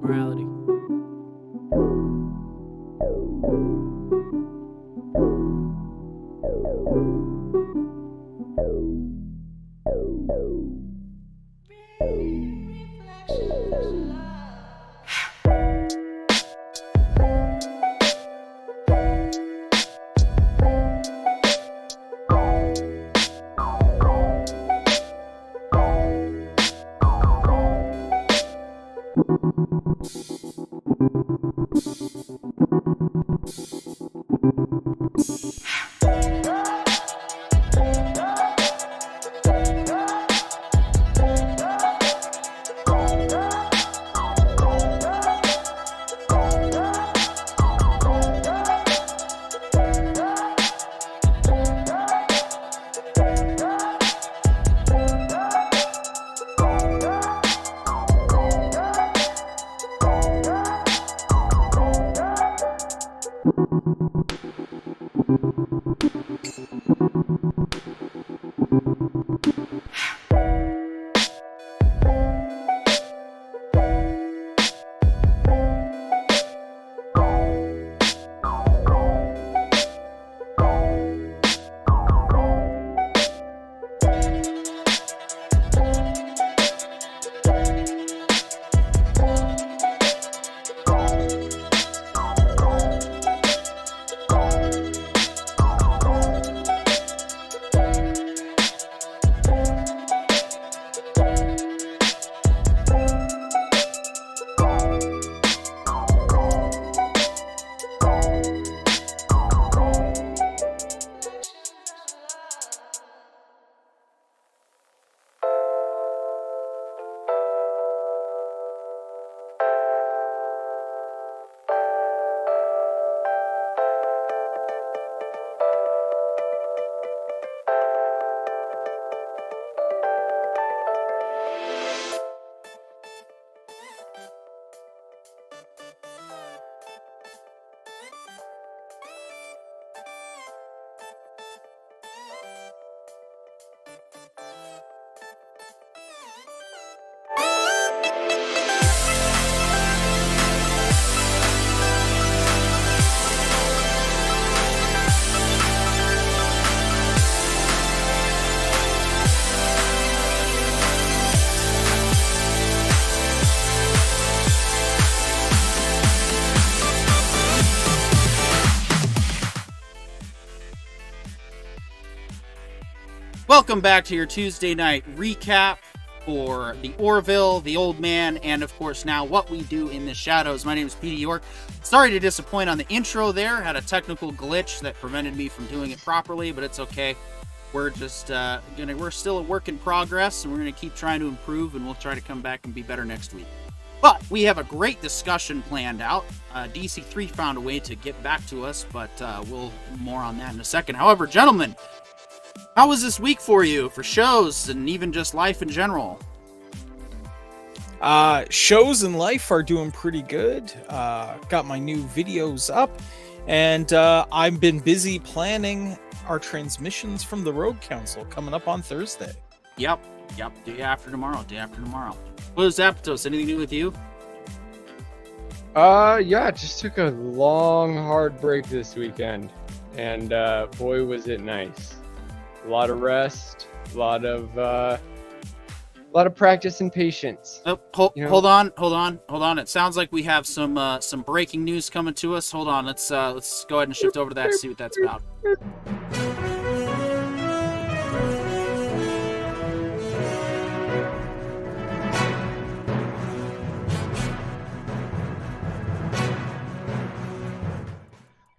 Morality. Welcome back to your Tuesday night recap for the Orville, the Old Man, and of course now What We Do in the Shadows. My name is Petey York. Sorry to disappoint on the intro there. Had a technical glitch that prevented me from doing it properly, but it's okay. We're just we're still a work in progress, and we're gonna keep trying to improve, and we'll try to come back and be better next week. But we have a great discussion planned out. DC3 found a way to get back to us, but we'll more on that in a second. However, gentlemen, how was this week for you, for shows and even just life in general? Shows and life are doing pretty good. Got my new videos up, and I've been busy planning our transmissions from the Rogue Council coming up on Thursday. Yep. Yep, day after tomorrow. What is Aptos? Anything new with you? Yeah, just took a long, hard break this weekend, and boy, was it nice. A lot of rest, a lot of practice and patience. Oh, hold on. It sounds like we have some breaking news coming to us. Hold on, let's go ahead and shift over to that, see what that's about.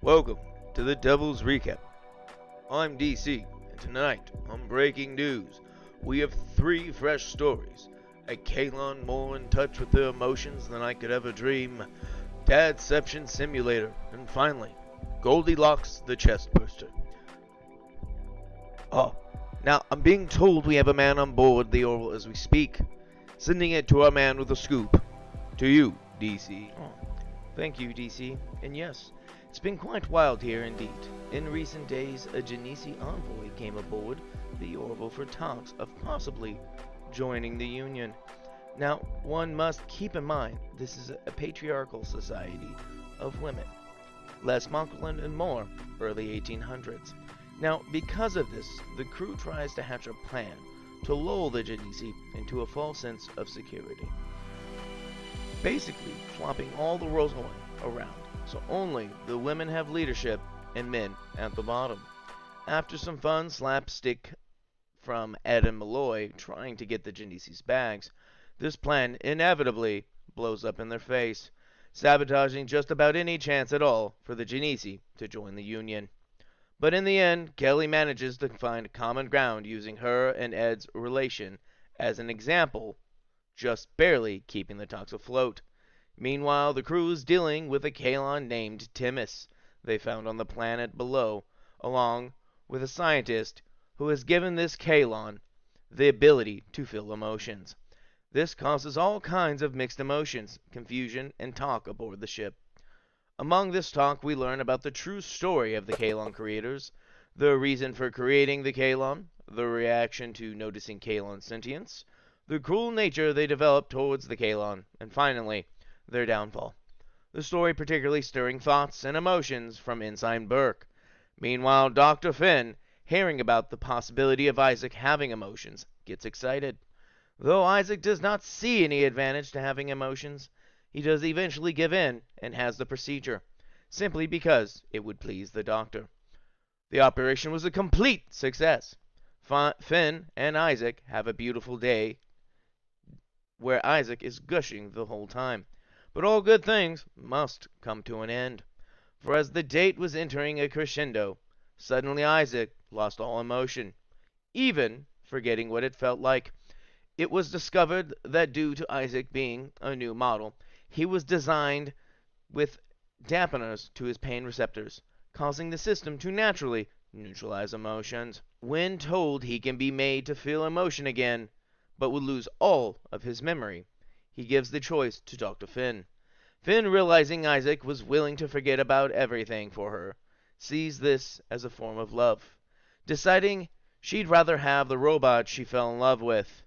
Welcome to the Devil's Recap. I'm DC, and tonight on Breaking News, we have 3 fresh stories. A Kalon more in touch with their emotions than I could ever dream, Dadception Simulator, and finally, Goldilocks the Chestburster. Oh, now I'm being told we have a man on board the Orville as we speak. Sending it to our man with a scoop. To you, DC. Oh, thank you, DC. And yes, it's been quite wild here indeed. In recent days, a Genesi envoy came aboard the Orville for talks of possibly joining the Union. Now, one must keep in mind this is a patriarchal society of women. Less masculine and more early 1800s. Now, because of this, the crew tries to hatch a plan to lull the Genesi into a false sense of security. Basically, flopping all the roles around, so only the women have leadership and men at the bottom. After some fun slapstick from Ed and Malloy trying to get the Genesi's bags, this plan inevitably blows up in their face, sabotaging just about any chance at all for the Genesi to join the Union. But in the end, Kelly manages to find common ground using her and Ed's relation as an example, just barely keeping the talks afloat. Meanwhile, the crew is dealing with a Kalon named Timus they found on the planet below, along with a scientist who has given this Kalon the ability to feel emotions. This causes all kinds of mixed emotions, confusion, and talk aboard the ship. Among this talk, we learn about the true story of the Kalon creators, the reason for creating the Kalon, the reaction to noticing Kalon sentience, the cruel nature they developed towards the Kalon, and finally, their downfall. The story particularly stirring thoughts and emotions from Ensign Burke. Meanwhile, Dr. Finn, hearing about the possibility of Isaac having emotions, gets excited. Though Isaac does not see any advantage to having emotions, he does eventually give in and has the procedure, simply because it would please the doctor. The operation was a complete success. Finn and Isaac have a beautiful day where Isaac is gushing the whole time. But all good things must come to an end. For as the date was entering a crescendo, suddenly Isaac lost all emotion, even forgetting what it felt like. It was discovered that due to Isaac being a new model, he was designed with dampeners to his pain receptors, causing the system to naturally neutralize emotions. When told he can be made to feel emotion again, but would lose all of his memory, he gives the choice to Dr. Finn. Finn, realizing Isaac was willing to forget about everything for her, sees this as a form of love, deciding she'd rather have the robot she fell in love with.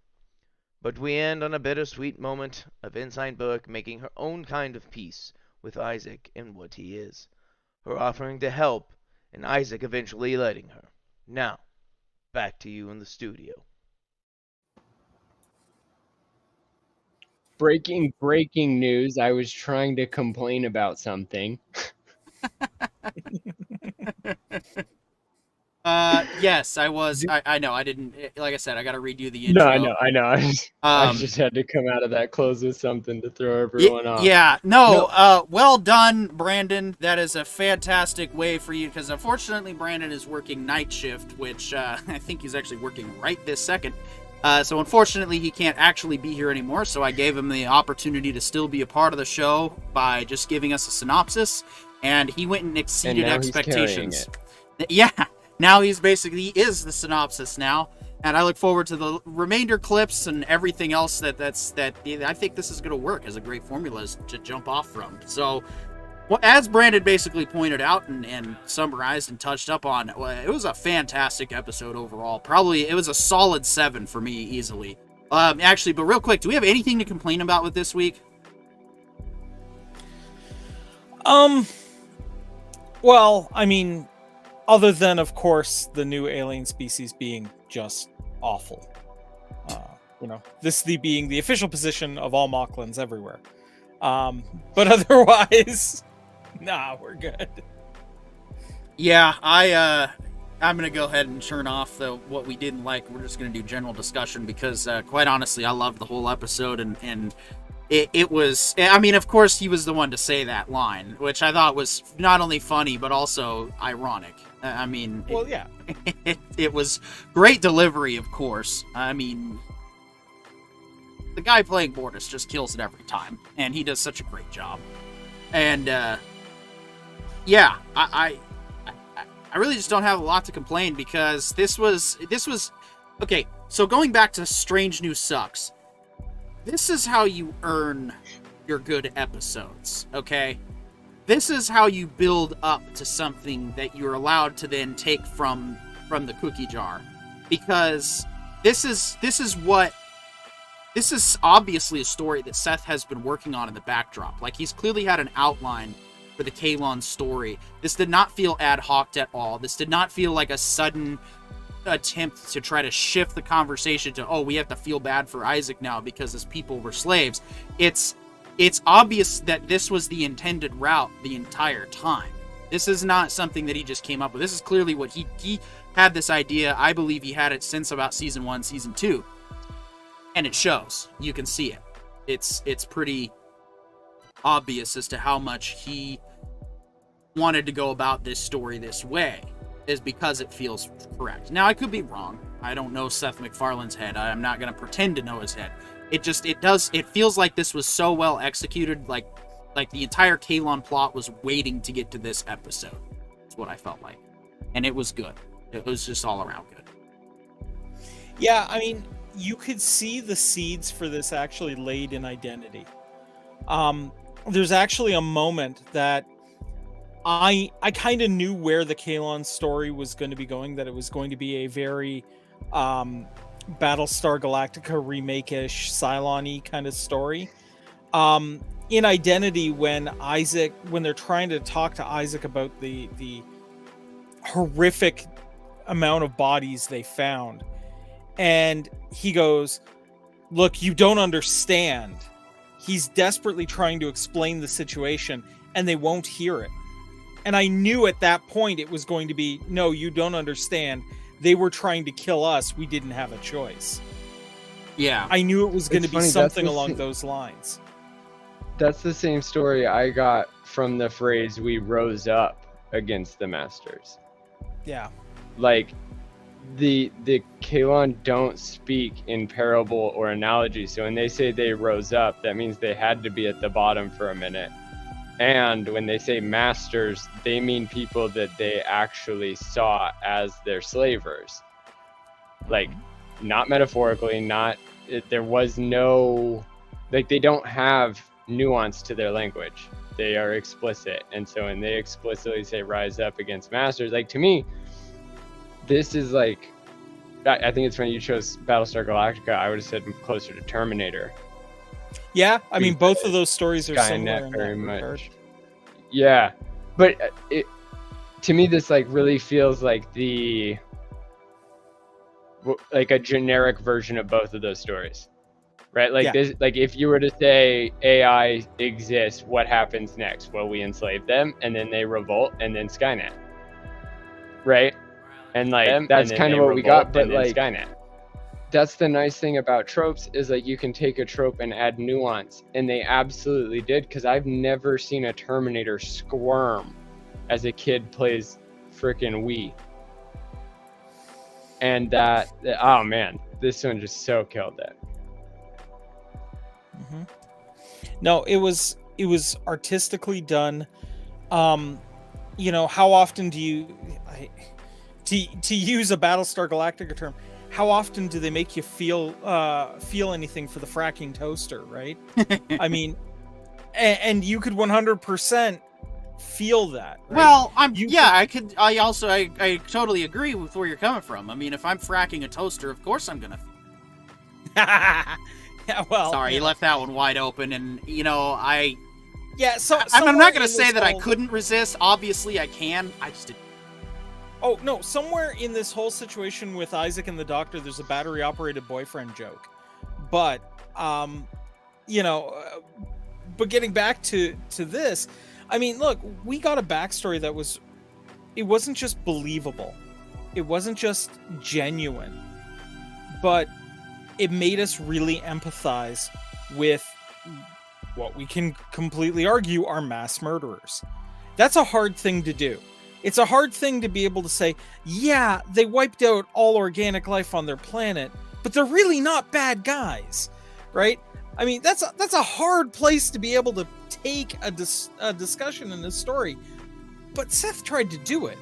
But we end on a bittersweet moment of Ensign Burke making her own kind of peace with Isaac and what he is, her offering to help, and Isaac eventually letting her. Now, back to you in the studio. Breaking news. I was trying to complain about something. Yes, I was. I know. I didn't. Like I said, I got to redo the intro. No, I know. I just had to come out of that close with something to throw everyone off. Yeah. No. Well done, Brandon. That is a fantastic way for you, because unfortunately, Brandon is working night shift, which I think he's actually working right this second. So unfortunately, he can't actually be here anymore. So I gave him the opportunity to still be a part of the show by just giving us a synopsis, and he went and exceeded expectations. Yeah. Now he is the synopsis now, and I look forward to the remainder clips and everything else that I think this is going to work as a great formula to jump off from. So Well, as Brandon basically pointed out and summarized and touched up on, it was a fantastic episode overall. Probably, it was a solid 7 for me, easily. Actually, but real quick, do we have anything to complain about with this week? Well, I mean, other than, of course, the new alien species being just awful. This being the official position of all Mocklins everywhere. But otherwise, nah, we're good. Yeah, I'm gonna go ahead and turn off what we didn't like. We're just gonna do general discussion because, quite honestly, I loved the whole episode, and it was. I mean, of course, he was the one to say that line, which I thought was not only funny but also ironic. I mean, well, yeah, it was great delivery, of course. I mean, the guy playing Mortis just kills it every time, and he does such a great job. And yeah, I really just don't have a lot to complain because this was okay. So going back to Strange New Sucks, this is how you earn your good episodes. Okay, this is how you build up to something that you're allowed to then take from the cookie jar, because this is obviously a story that Seth has been working on in the backdrop. Like, he's clearly had an outline for the Kalon story. This did not feel ad hoc at all. This did not feel like a sudden attempt to try to shift the conversation to, oh, we have to feel bad for Isaac now because his people were slaves. It's obvious that this was the intended route the entire time. This is not something that he just came up with. This is clearly what he had this idea. I believe he had it since about season 1, season 2. And it shows. You can see it. It's pretty obvious as to how much he wanted to go about this story this way, is because it feels correct. Now, I could be wrong. I don't know Seth MacFarlane's head. I'm not going to pretend to know his head. It feels like this was so well executed, like the entire Kalon plot was waiting to get to this episode. That's what I felt like. And it was good. It was just all around good. Yeah, I mean, you could see the seeds for this actually laid in Identity. There's actually a moment that I kind of knew where the Kalon story was going to be going, that it was going to be a very Battlestar Galactica remake-ish, Cylon-y kind of story. In Identity, when they're trying to talk to Isaac about the horrific amount of bodies they found, and he goes, "Look, you don't understand." He's desperately trying to explain the situation, and they won't hear it. And I knew at that point it was going to be, no, you don't understand. They were trying to kill us. We didn't have a choice. Yeah. I knew it was going to be funny, something along those lines. That's the same story I got from the phrase, "we rose up against the masters." Yeah. Like, the Kalon don't speak in parable or analogy. So when they say they rose up, that means they had to be at the bottom for a minute. And when they say masters, they mean people that they actually saw as their slavers. Like, not metaphorically, there was no, like, they don't have nuance to their language. They are explicit. And so when they explicitly say rise up against masters, like, to me, this is like, I think it's when you chose Battlestar Galactica, I would have said closer to Terminator. Yeah, I mean, both of those stories are Skynet similar in very that much. regard. Yeah, but to me, this like really feels like like a generic version of both of those stories, right? Like, this, like, if you were to say AI exists, what happens next? Well, we enslave them, and then they revolt, and then Skynet, right? And like, that's kind of what we got. But like, Skynet. That's the nice thing about tropes, is like, you can take a trope and add nuance, and they absolutely did, because I've never seen a Terminator squirm as a kid plays frickin' Wii. And oh man, this one just so killed it. Mm-hmm. No, it was artistically done. How often do you, to use a Battlestar Galactica term, how often do they make you feel anything for the fracking toaster, right? I mean, and you could 100% feel that. Right? Well, You I totally agree with where you're coming from. I mean, if I'm fracking a toaster, of course I'm gonna. yeah, well, Sorry, you left that one wide open, and So I'm not gonna somewhere say in that I this couldn't resist. Obviously, I can. I just didn't. Oh no! Somewhere in this whole situation with Isaac and the doctor, there's a battery-operated boyfriend joke. But but getting back to this, I mean, look, we got a backstory that it wasn't just believable, it wasn't just genuine, but it made us really empathize with what we can completely argue are mass murderers. That's a hard thing to do. It's a hard thing to be able to say, yeah, they wiped out all organic life on their planet, but they're really not bad guys, right? I mean, that's a hard place to be able to take a discussion in this story. But Seth tried to do it.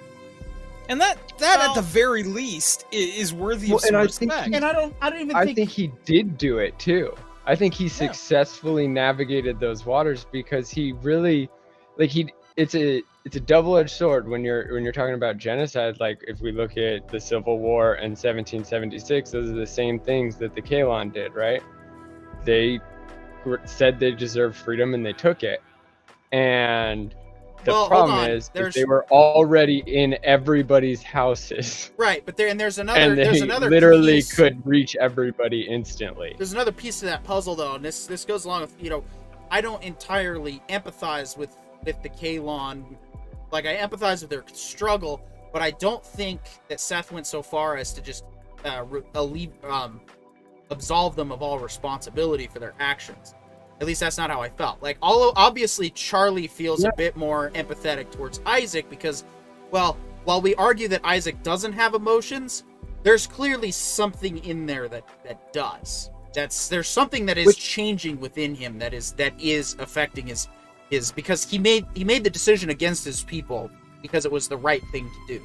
And that at the very least is worthy of some respect. I think he did do it too. I think he successfully navigated those waters because he really, it's a double-edged sword when you're talking about genocide. Like if we look at the Civil War and 1776, those are the same things that the Kalon did, right? They said they deserved freedom and they took it. And the problem is that they were already in everybody's houses. Right, but there's another and they literally piece. Could reach everybody instantly. There's another piece to that puzzle though, and this goes along with, I don't entirely empathize with the Kalon. Like, I empathize with their struggle, but I don't think that Seth went so far as to just absolve them of all responsibility for their actions. At least that's not how I felt. Like, obviously Charlie feels a bit more empathetic towards Isaac because, well, while we argue that Isaac doesn't have emotions, there's clearly something in there that does. There's something that is changing within him that is affecting his because he made the decision against his people because it was the right thing to do.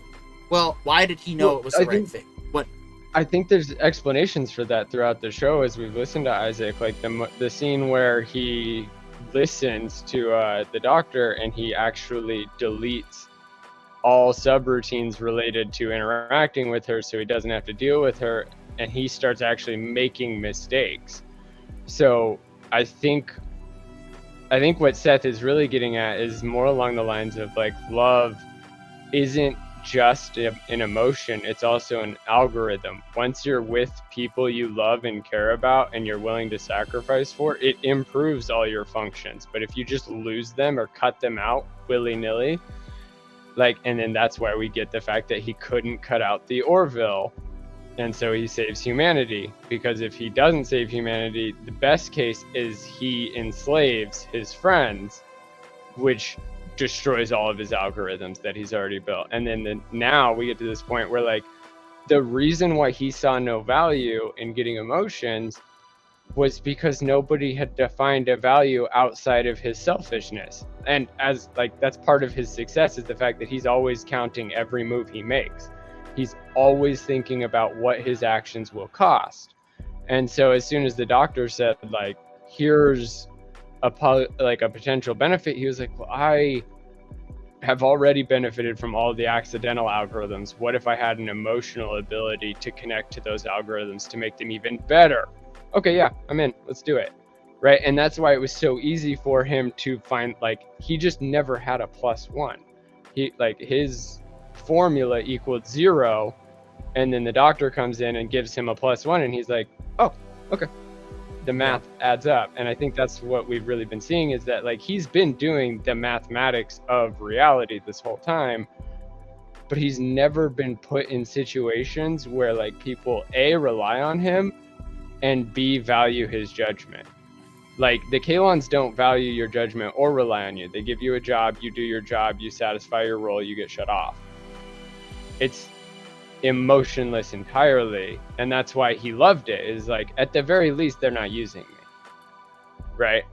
Well, why did he know it was the right thing? What? I think there's explanations for that throughout the show as we've listened to Isaac, like the scene where he listens to the doctor and he actually deletes all subroutines related to interacting with her so he doesn't have to deal with her, and he starts actually making mistakes. So I think what Seth is really getting at is more along the lines of, like, love isn't just an emotion, it's also an algorithm. Once you're with people you love and care about and you're willing to sacrifice for, it improves all your functions. But if you just lose them or cut them out willy-nilly, and then that's why we get the fact that he couldn't cut out the Orville, and so he saves humanity. Because if he doesn't save humanity, the best case is he enslaves his friends, which destroys all of his algorithms that he's already built. And then now we get to this point where, like, the reason why he saw no value in getting emotions was because nobody had defined a value outside of his selfishness. And as, like, that's part of his success, is the fact that he's always counting every move he makes. He's always thinking about what his actions will cost. And so as soon as the doctor said, like, here's a potential benefit, he was like, well, I have already benefited from all the accidental algorithms. What if I had an emotional ability to connect to those algorithms to make them even better? Okay, yeah, I'm in. Let's do it. Right? And that's why it was so easy for him to find, like, he just never had a +1. His formula equaled 0, and then the doctor comes in and gives him a +1, and he's like, oh, okay. The math adds up. And I think that's what we've really been seeing, is that, like, he's been doing the mathematics of reality this whole time, but he's never been put in situations where, like, people A, rely on him, and B, value his judgment. Like, the Kalons don't value your judgment or rely on you. They give you a job, you do your job, you satisfy your role, you get shut off. It's emotionless entirely, and that's why he loved it. Is like, at the very least, they're not using me, right?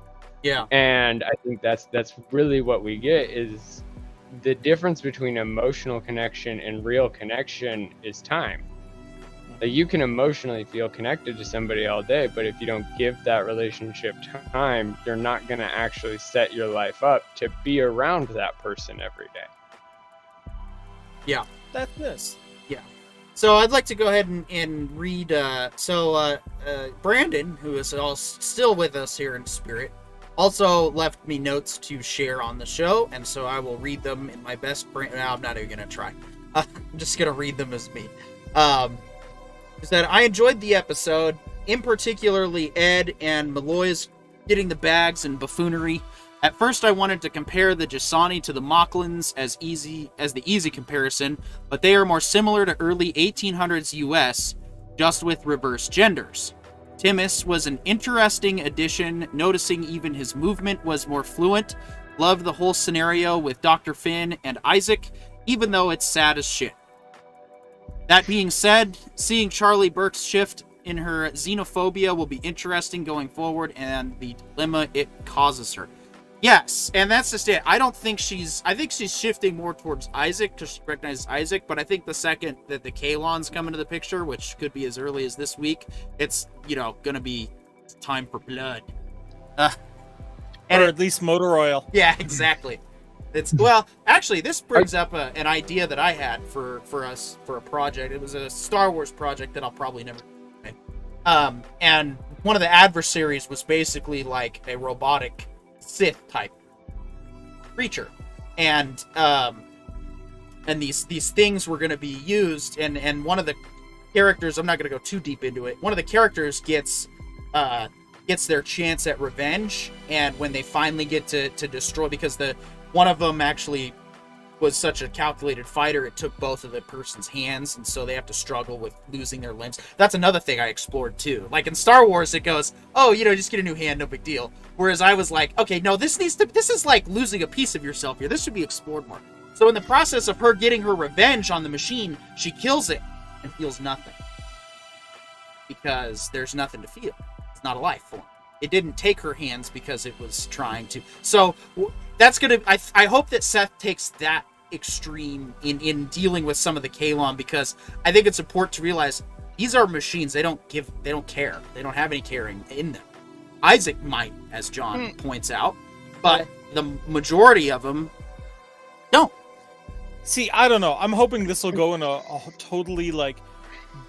Yeah. And I think that's really what we get, is the difference between emotional connection and real connection is time. Like, you can emotionally feel connected to somebody all day, but if you don't give that relationship time, you're not going to actually set your life up to be around that person every day. Yeah. That's this. Yeah. So I'd like to go ahead and read. Brandon, who is still with us here in spirit, also left me notes to share on the show, and so I will read them in my best. No, I'm not even gonna try. I'm just gonna read them as me. Is that I enjoyed the episode, in particularly Ed and Malloy's getting the bags and buffoonery. At first, I wanted to compare the Jasani to the Mocklins as the easy comparison, but they are more similar to early 1800s US, just with reverse genders. Timus was an interesting addition, noticing even his movement was more fluent. Loved the whole scenario with Dr. Finn and Isaac, even though it's sad as shit. That being said, seeing Charlie Burke's shift in her xenophobia will be interesting going forward, and the dilemma it causes her. Yes, and that's just it. I think she's shifting more towards Isaac because she recognizes Isaac, but I think the second that the Kalons come into the picture, which could be as early as this week, it's, gonna be time for blood. Or at least motor oil. Yeah, exactly. Actually, this brings up an idea that I had for us for a project. It was a Star Wars project that I'll probably never do. And one of the adversaries was basically like a robotic Sith type creature, and these things were going to be used, and one of the characters, I'm not going to go too deep into it, one of the characters gets their chance at revenge, and when they finally get to destroy, because one of them actually was such a calculated fighter, it took both of the person's hands, and so they have to struggle with losing their limbs. That's another thing I explored too. Like in Star Wars, it goes, oh, just get a new hand, no big deal. Whereas I was like, okay, no, this is like losing a piece of yourself here. This should be explored more. So in the process of her getting her revenge on the machine, she kills it and feels nothing. Because there's nothing to feel. It's not a life form. It didn't take her hands because it was trying to. So that's going to, I hope that Seth takes that extreme in dealing with some of the Kalon, because I think it's important to realize these are machines. They don't care. They don't have any caring in them. Isaac might, as John points out, but the majority of them don't. See, I don't know. I'm hoping this will go in a totally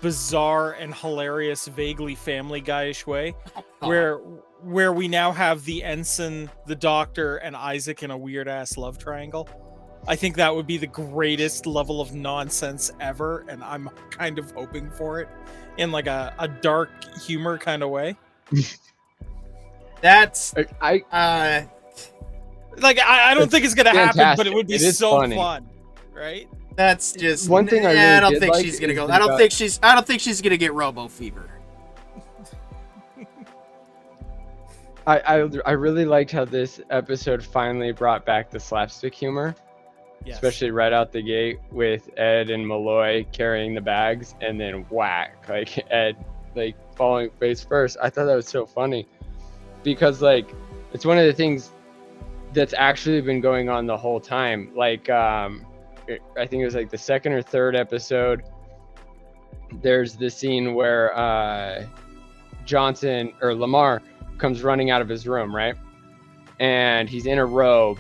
bizarre and hilarious, vaguely Family Guy-ish way, where we now have the ensign, the doctor, and Isaac in a weird-ass love triangle. I think that would be the greatest level of nonsense ever, and I'm kind of hoping for it in a dark humor kind of way. That's I don't think it's gonna happen, but it would be so funny. Fun, right? That's just one thing. I don't think she's gonna go. I don't think she's gonna get Robo Fever. I really liked how this episode finally brought back the slapstick humor, especially right out the gate with Ed and Malloy carrying the bags and then whack, Ed falling face first. I thought that was so funny because it's one of the things that's actually been going on the whole time. I think it was the second or third episode. There's the scene where Johnson or Lamar comes running out of his room, right? And he's in a robe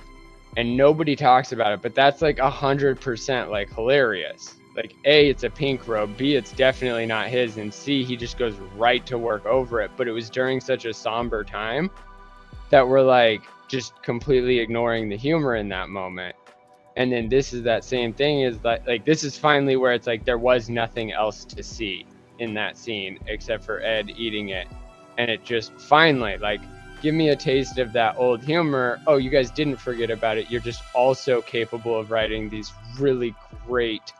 and nobody talks about it, but that's 100% hilarious. A, it's a pink robe, B, it's definitely not his, and C, he just goes right to work over it. But it was during such a somber time that we're just completely ignoring the humor in that moment. And then this is that same thing, is this is finally where it's there was nothing else to see in that scene except for Ed eating it. And it just finally give me a taste of that old humor. Oh, you guys didn't forget about it. You're just also capable of writing these really great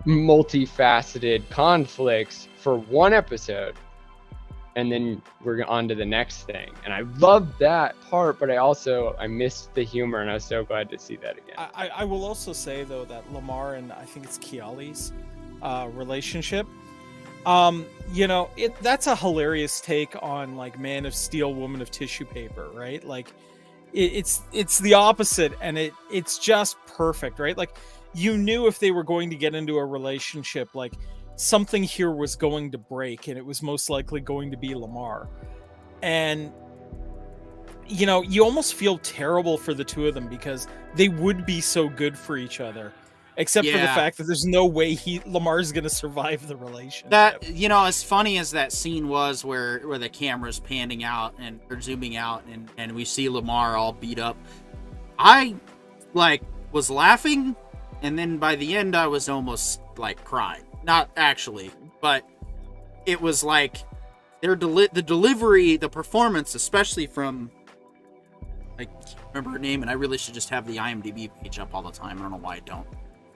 multifaceted conflicts for one episode, and then we're on to the next thing. And I loved that part, but I missed the humor, and I was so glad to see that again. I will also say though that Lamar and I think it's Kiali's relationship, that's a hilarious take on Man of Steel, Woman of Tissue Paper, right? It's the opposite, and it's just perfect, right? You knew if they were going to get into a relationship, something here was going to break, and it was most likely going to be Lamar. And you know, you almost feel terrible for the two of them because they would be so good for each other, except for the fact that there's no way Lamar's going to survive the relationship. That, you know, as funny as that scene was where the camera's panning out and or zooming out and we see Lamar all beat up, I like was laughing, and then by the end I was almost like crying. Not actually, but it was like the delivery, the performance, especially from, I can't remember her name, and I really should just have the IMDb page up all the time. I don't know why I don't.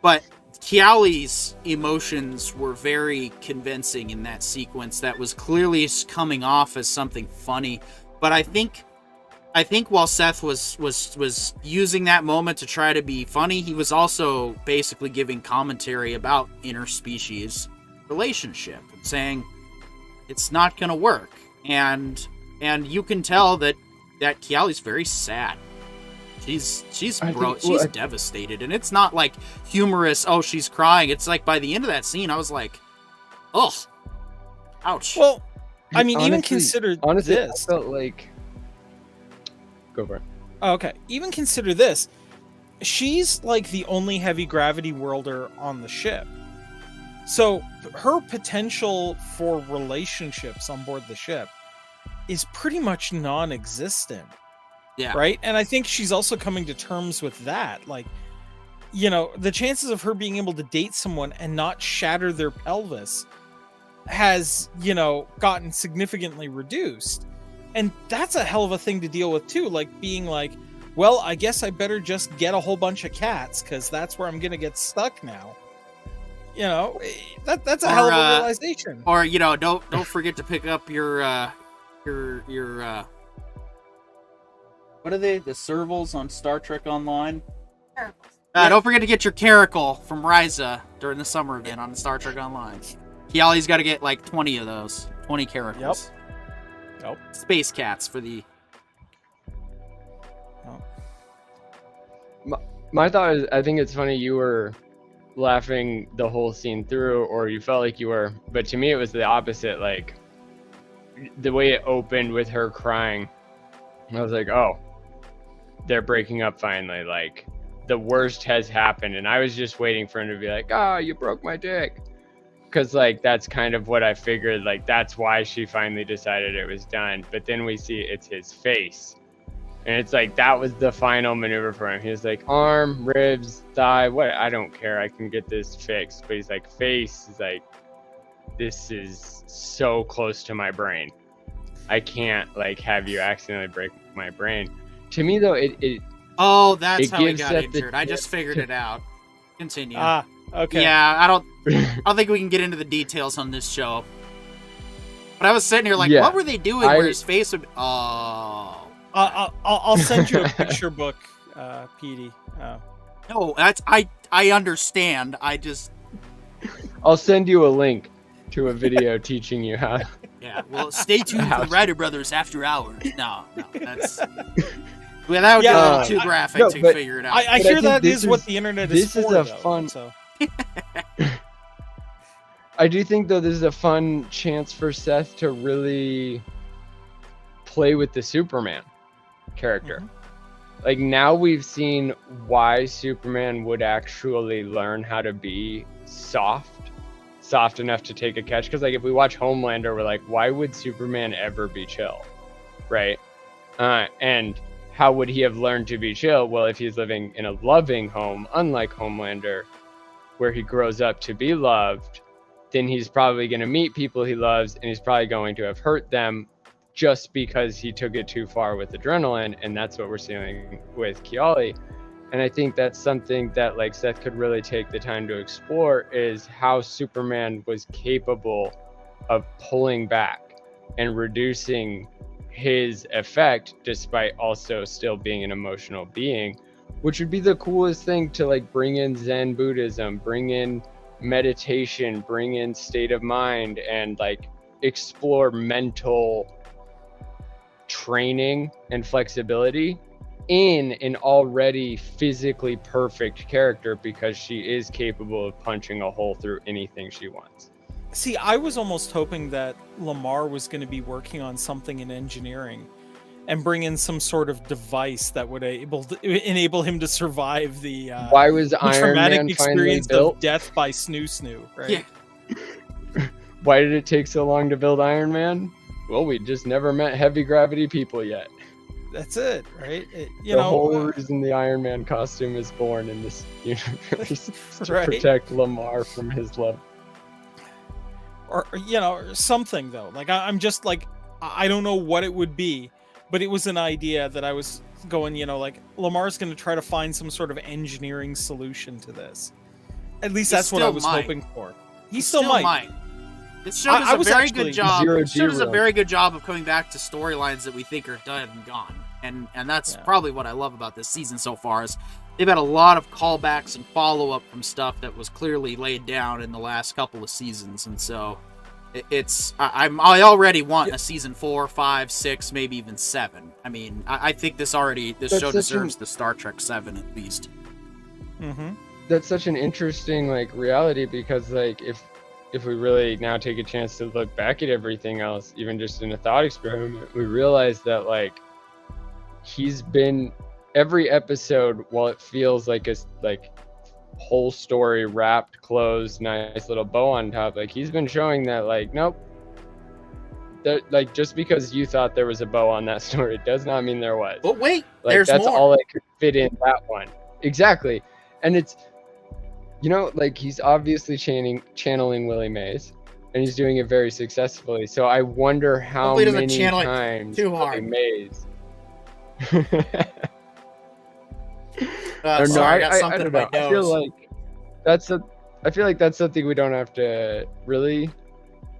But Keali's emotions were very convincing in that sequence. That was clearly coming off as something funny. But I think while Seth was using that moment to try to be funny, he was also basically giving commentary about interspecies relationship and saying it's not going to work. And you can tell that Keali's very sad. She's devastated, and it's not like humorous. Oh, she's crying. It's like by the end of that scene, I was like, "Oh, ouch." Well, I mean, even consider this. I felt like, go for it. Okay, even consider this. She's like the only heavy gravity worlder on the ship, so her potential for relationships on board the ship is pretty much non-existent. Yeah. Right? And I think she's also coming to terms with that. Like, you know, the chances of her being able to date someone and not shatter their pelvis has, you know, gotten significantly reduced. And that's a hell of a thing to deal with too. Like being like, well, I guess I better just get a whole bunch of cats because that's where I'm going to get stuck now. You know, that's a hell of a realization. Or, you know, don't forget to pick up your what are they? The servals on Star Trek Online? Don't forget to get your caracal from Ryza during the summer event on Star Trek Online. Keali's got to get like 20 of those. 20 caracals. Yep. Space cats for the... My thought is, I think it's funny you were laughing the whole scene through, or you felt like you were, but to me it was the opposite. Like, the way it opened with her crying, I was like, oh, they're breaking up finally. Like, the worst has happened, and I was just waiting for him to be like, oh, you broke my dick, because like that's kind of what I figured. Like, that's why she finally decided it was done. But then we see it's his face, and it's like that was the final maneuver for him. He was like, arm, ribs, thigh, what, I don't care, I can get this fixed. But he's like, face is like, this is so close to my brain, I can't like have you accidentally break my brain. To me though, oh, that's how he got injured. I just figured it out. Continue. Okay. Yeah, I don't think we can get into the details on this show. But I was sitting here like, what were they doing where his face would... Oh. I'll send you a picture book, Petey. No, that's... I understand. I just... I'll send you a link to a video teaching you how... Yeah, well, stay tuned for Ryder Brothers After Hours. No, that's... Well, that would be a little too graphic to figure it out. I hear that is what the internet is for. This is a fun... So. I do think, though, this is a fun chance for Seth to really play with the Superman character. Mm-hmm. Like, now we've seen why Superman would actually learn how to be soft enough to take a catch. Because, like, if we watch Homelander, we're like, why would Superman ever be chill? Right? And how would he have learned to be chill? Well, if he's living in a loving home, unlike Homelander, where he grows up to be loved, then he's probably going to meet people he loves, and he's probably going to have hurt them just because he took it too far with adrenaline. And that's what we're seeing with Keali. And I think that's something that like Seth could really take the time to explore, is how Superman was capable of pulling back and reducing his effect despite also still being an emotional being, which would be the coolest thing to like bring in Zen Buddhism, bring in meditation, bring in state of mind, and like explore mental training and flexibility in an already physically perfect character, because she is capable of punching a hole through anything she wants. See, I was almost hoping that Lamar was going to be working on something in engineering and bring in some sort of device that would enable him to survive the Why was the Iron traumatic Man finally experience built? of death by snoo, right? Yeah. Why did it take so long to build Iron Man? Well, we just never met heavy gravity people yet. That's it, right? The whole reason the Iron Man costume is born in this universe is to Right. protect Lamar from his love. or something though. Like I'm just like, I don't know what it would be, but it was an idea that I was going, like Lamar's going to try to find some sort of engineering solution to this. At least that's what I was hoping for. He still might. This show does a very good job. Zero It show does a G very good job of coming back to storylines that we think are dead and gone, and that's probably what I love about this season so far. Is they've had a lot of callbacks and follow up from stuff that was clearly laid down in the last couple of seasons, and so I already want a season 4, 5, 6, maybe even 7. I mean, I think this show deserves the Star Trek 7 at least. Mm-hmm. That's such an interesting reality, because if we really now take a chance to look back at everything else, even just in a thought experiment, we realize that he's been every episode, while it feels like a whole story wrapped, closed, nice little bow on top, he's been showing that nope, that just because you thought there was a bow on that story does not mean there was. But wait, there's that's more. all that could fit in that one. Exactly. And it's he's obviously channeling Willie Mays, and he's doing it very successfully. So I wonder how many times too hard. Willie Mays. Sorry, I got something in my nose. I feel like that's something we don't have to really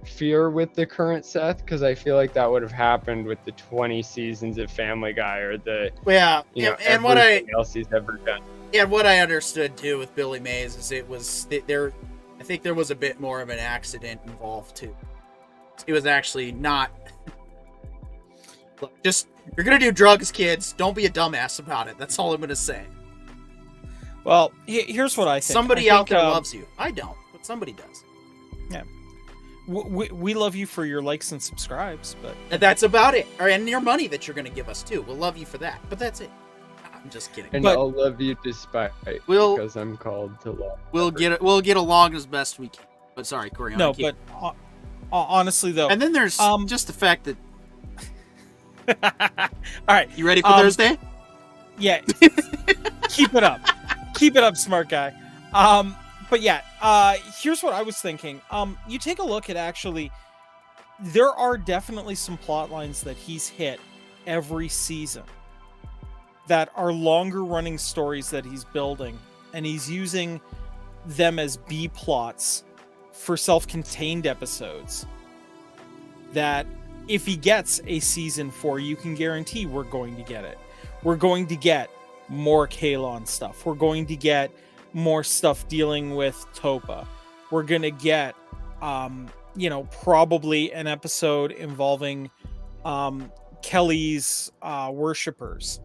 fear with the current Seth, because I feel like that would have happened with the 20 seasons of Family Guy, or and what else he's ever done. And what I understood too with Billy Mays is I think there was a bit more of an accident involved too. It was actually not. Look, just you're gonna do drugs, kids. Don't be a dumbass about it. That's all I'm gonna say. Well, here's what I think. Somebody out there loves you. I don't, but somebody does. Yeah. We love you for your likes and subscribes, but And that's about it. And your money that you're gonna give us too. We'll love you for that. But that's it. I'm just kidding. And I'll love you despite, because I'm called to love. We'll get along as best we can. But sorry, Corey. No, but honestly though. And then there's just the fact that. All right, you ready for Thursday? Yeah. Keep it up. Keep it up, smart guy. But yeah, here's what I was thinking. You take a look at there are definitely some plot lines that he's hit every season that are longer running stories that he's building, and he's using them as B plots for self-contained episodes that if he gets a season 4, you can guarantee we're going to get it. We're going to get more Kalon stuff. We're going to get more stuff dealing with Topa. We're going to get, probably an episode involving Kelly's worshippers,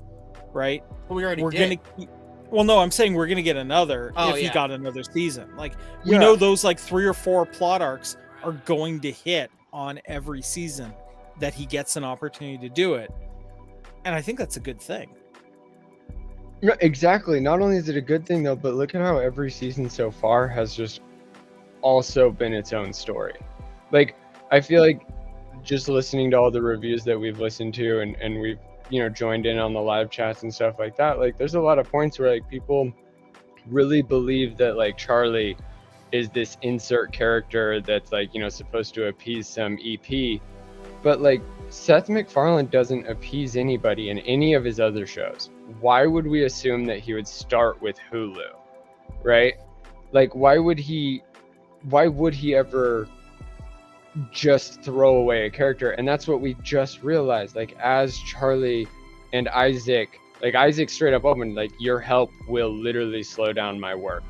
right? Well, we already did. Well, no, I'm saying we're going to get another he got another season. We know those 3 or 4 plot arcs are going to hit on every season that he gets an opportunity to do it. And I think that's a good thing. No, exactly. Not only is it a good thing though, but look at how every season so far has just also been its own story. I feel like just listening to all the reviews that we've listened to and we've joined in on the live chats and stuff like that, there's a lot of points where people really believe that Charlie is this insert character that's supposed to appease some EP, but Seth MacFarlane doesn't appease anybody in any of his other shows. Why would we assume that he would start with Hulu, right? Why would he ever just throw away a character? And that's what we just realized, as Charlie and Isaac, Isaac straight up opened, your help will literally slow down my work.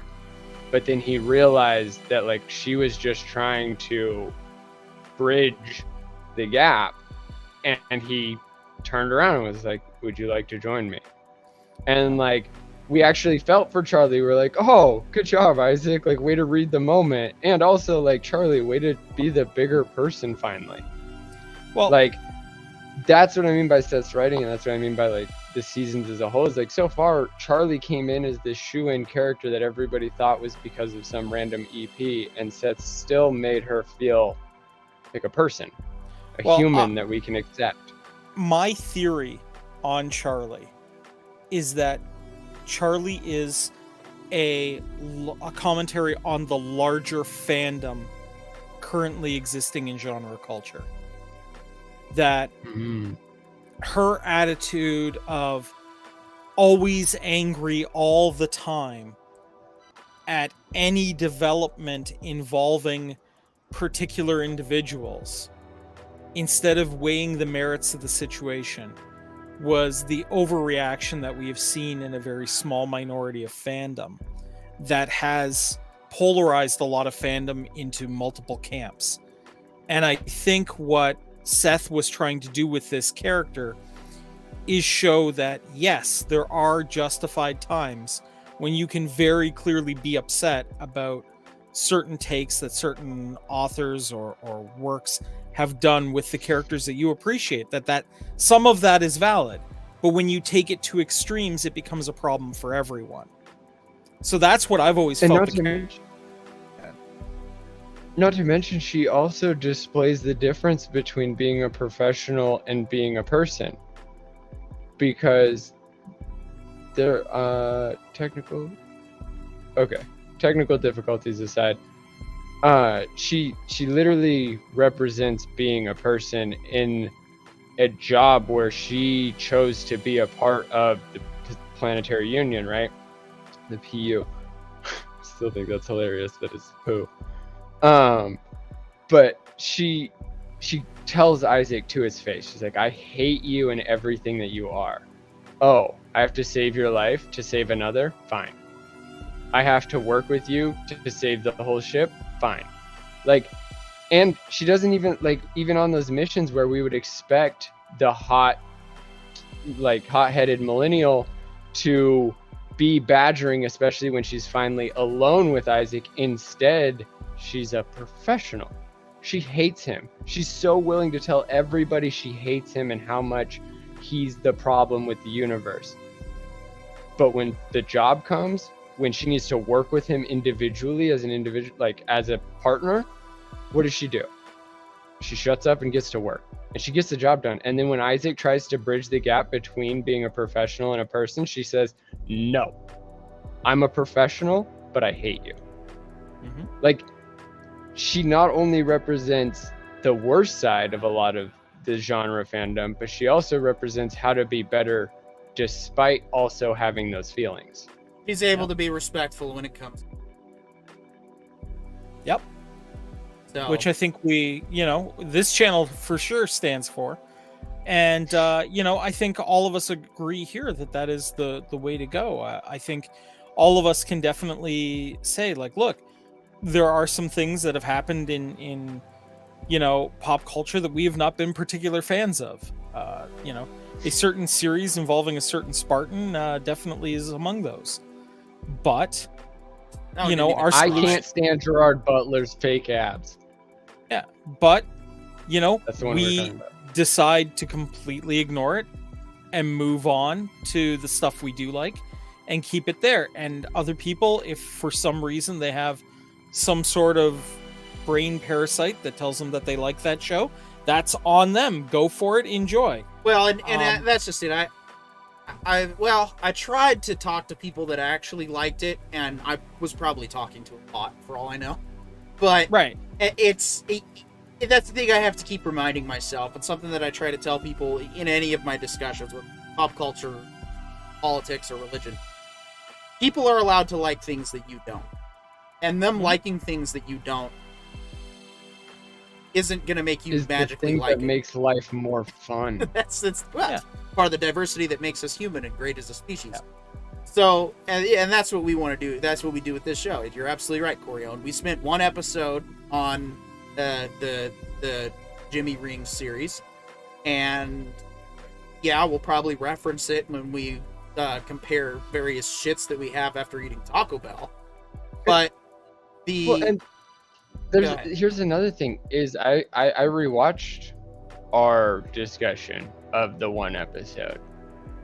But then he realized that she was just trying to bridge the gap, and he turned around and was like, would you like to join me? And we actually felt for Charlie. We're like, oh, good job, Isaac. Like, way to read the moment. And also, like, Charlie, way to be the bigger person finally. Well, Like, that's what I mean by Seth's writing, and that's what I mean by, like, the seasons as a whole. Is like, so far, Charlie came in as this shoe-in character that everybody thought was because of some random EP, and Seth still made her feel like a person, a human that we can accept. My theory on Charlie is that Charlie is a commentary on the larger fandom currently existing in genre culture. That her attitude of always angry all the time at any development involving particular individuals, instead of weighing the merits of the situation, was the overreaction that we have seen in a very small minority of fandom that has polarized a lot of fandom into multiple camps. And I think what Seth was trying to do with this character is show that, yes, there are justified times when you can very clearly be upset about certain takes that certain authors or works have done with the characters that you appreciate, that some of that is valid, but when you take it to extremes, it becomes a problem for everyone. So that's what I've always felt. Not to mention, she also displays the difference between being a professional and being a person, because there technical difficulties aside, she literally represents being a person in a job where she chose to be a part of the Planetary Union, right? The PU. Still think that's hilarious. That is poo. But she tells Isaac to his face. She's like, I hate you and everything that you are. Oh, I have to save your life to save another? Fine. I have to work with you to save the whole ship? Fine. Like, and she doesn't even, like, even on those missions where we would expect the hot-headed millennial to be badgering, especially when she's finally alone with Isaac. Instead, she's a professional. She hates him. She's so willing to tell everybody she hates him and how much he's the problem with the universe. But when the job comes, when she needs to work with him individually as an individual, like as a partner, what does she do? She shuts up and gets to work, and she gets the job done. And then when Isaac tries to bridge the gap between being a professional and a person, she says, no, I'm a professional, but I hate you. Like, she not only represents the worst side of a lot of the genre fandom, but she also represents how to be better despite also having those feelings. He's able to be respectful when it comes. Yep. So. Which I think this channel for sure stands for. And, I think all of us agree here that is the way to go. I think all of us can definitely say, like, look, there are some things that have happened in pop culture that we have not been particular fans of. A certain series involving a certain Spartan definitely is among those. But, I can't stand Gerard Butler's fake abs. Yeah, but, that's the one we decide to completely ignore it and move on to the stuff we do like and keep it there. And other people, if for some reason they have some sort of brain parasite that tells them that they like that show, that's on them. Go for it. Enjoy. Well, and that's just it. I tried to talk to people that actually liked it, and I was probably talking to a bot for all I know. But right, that's the thing I have to keep reminding myself. It's something that I try to tell people in any of my discussions with pop culture, politics, or religion. People are allowed to like things that you don't. And them liking things that you don't isn't going to make you magically like it. That makes life more fun. That's part of the diversity that makes us human and great as a species. Yeah. So, and that's what we want to do. That's what we do with this show. You're absolutely right, Corione. We spent one episode on the Jimmy Rings series, and we'll probably reference it when we compare various shits that we have after eating Taco Bell. But Well, and here's another thing is I rewatched our discussion of the one episode,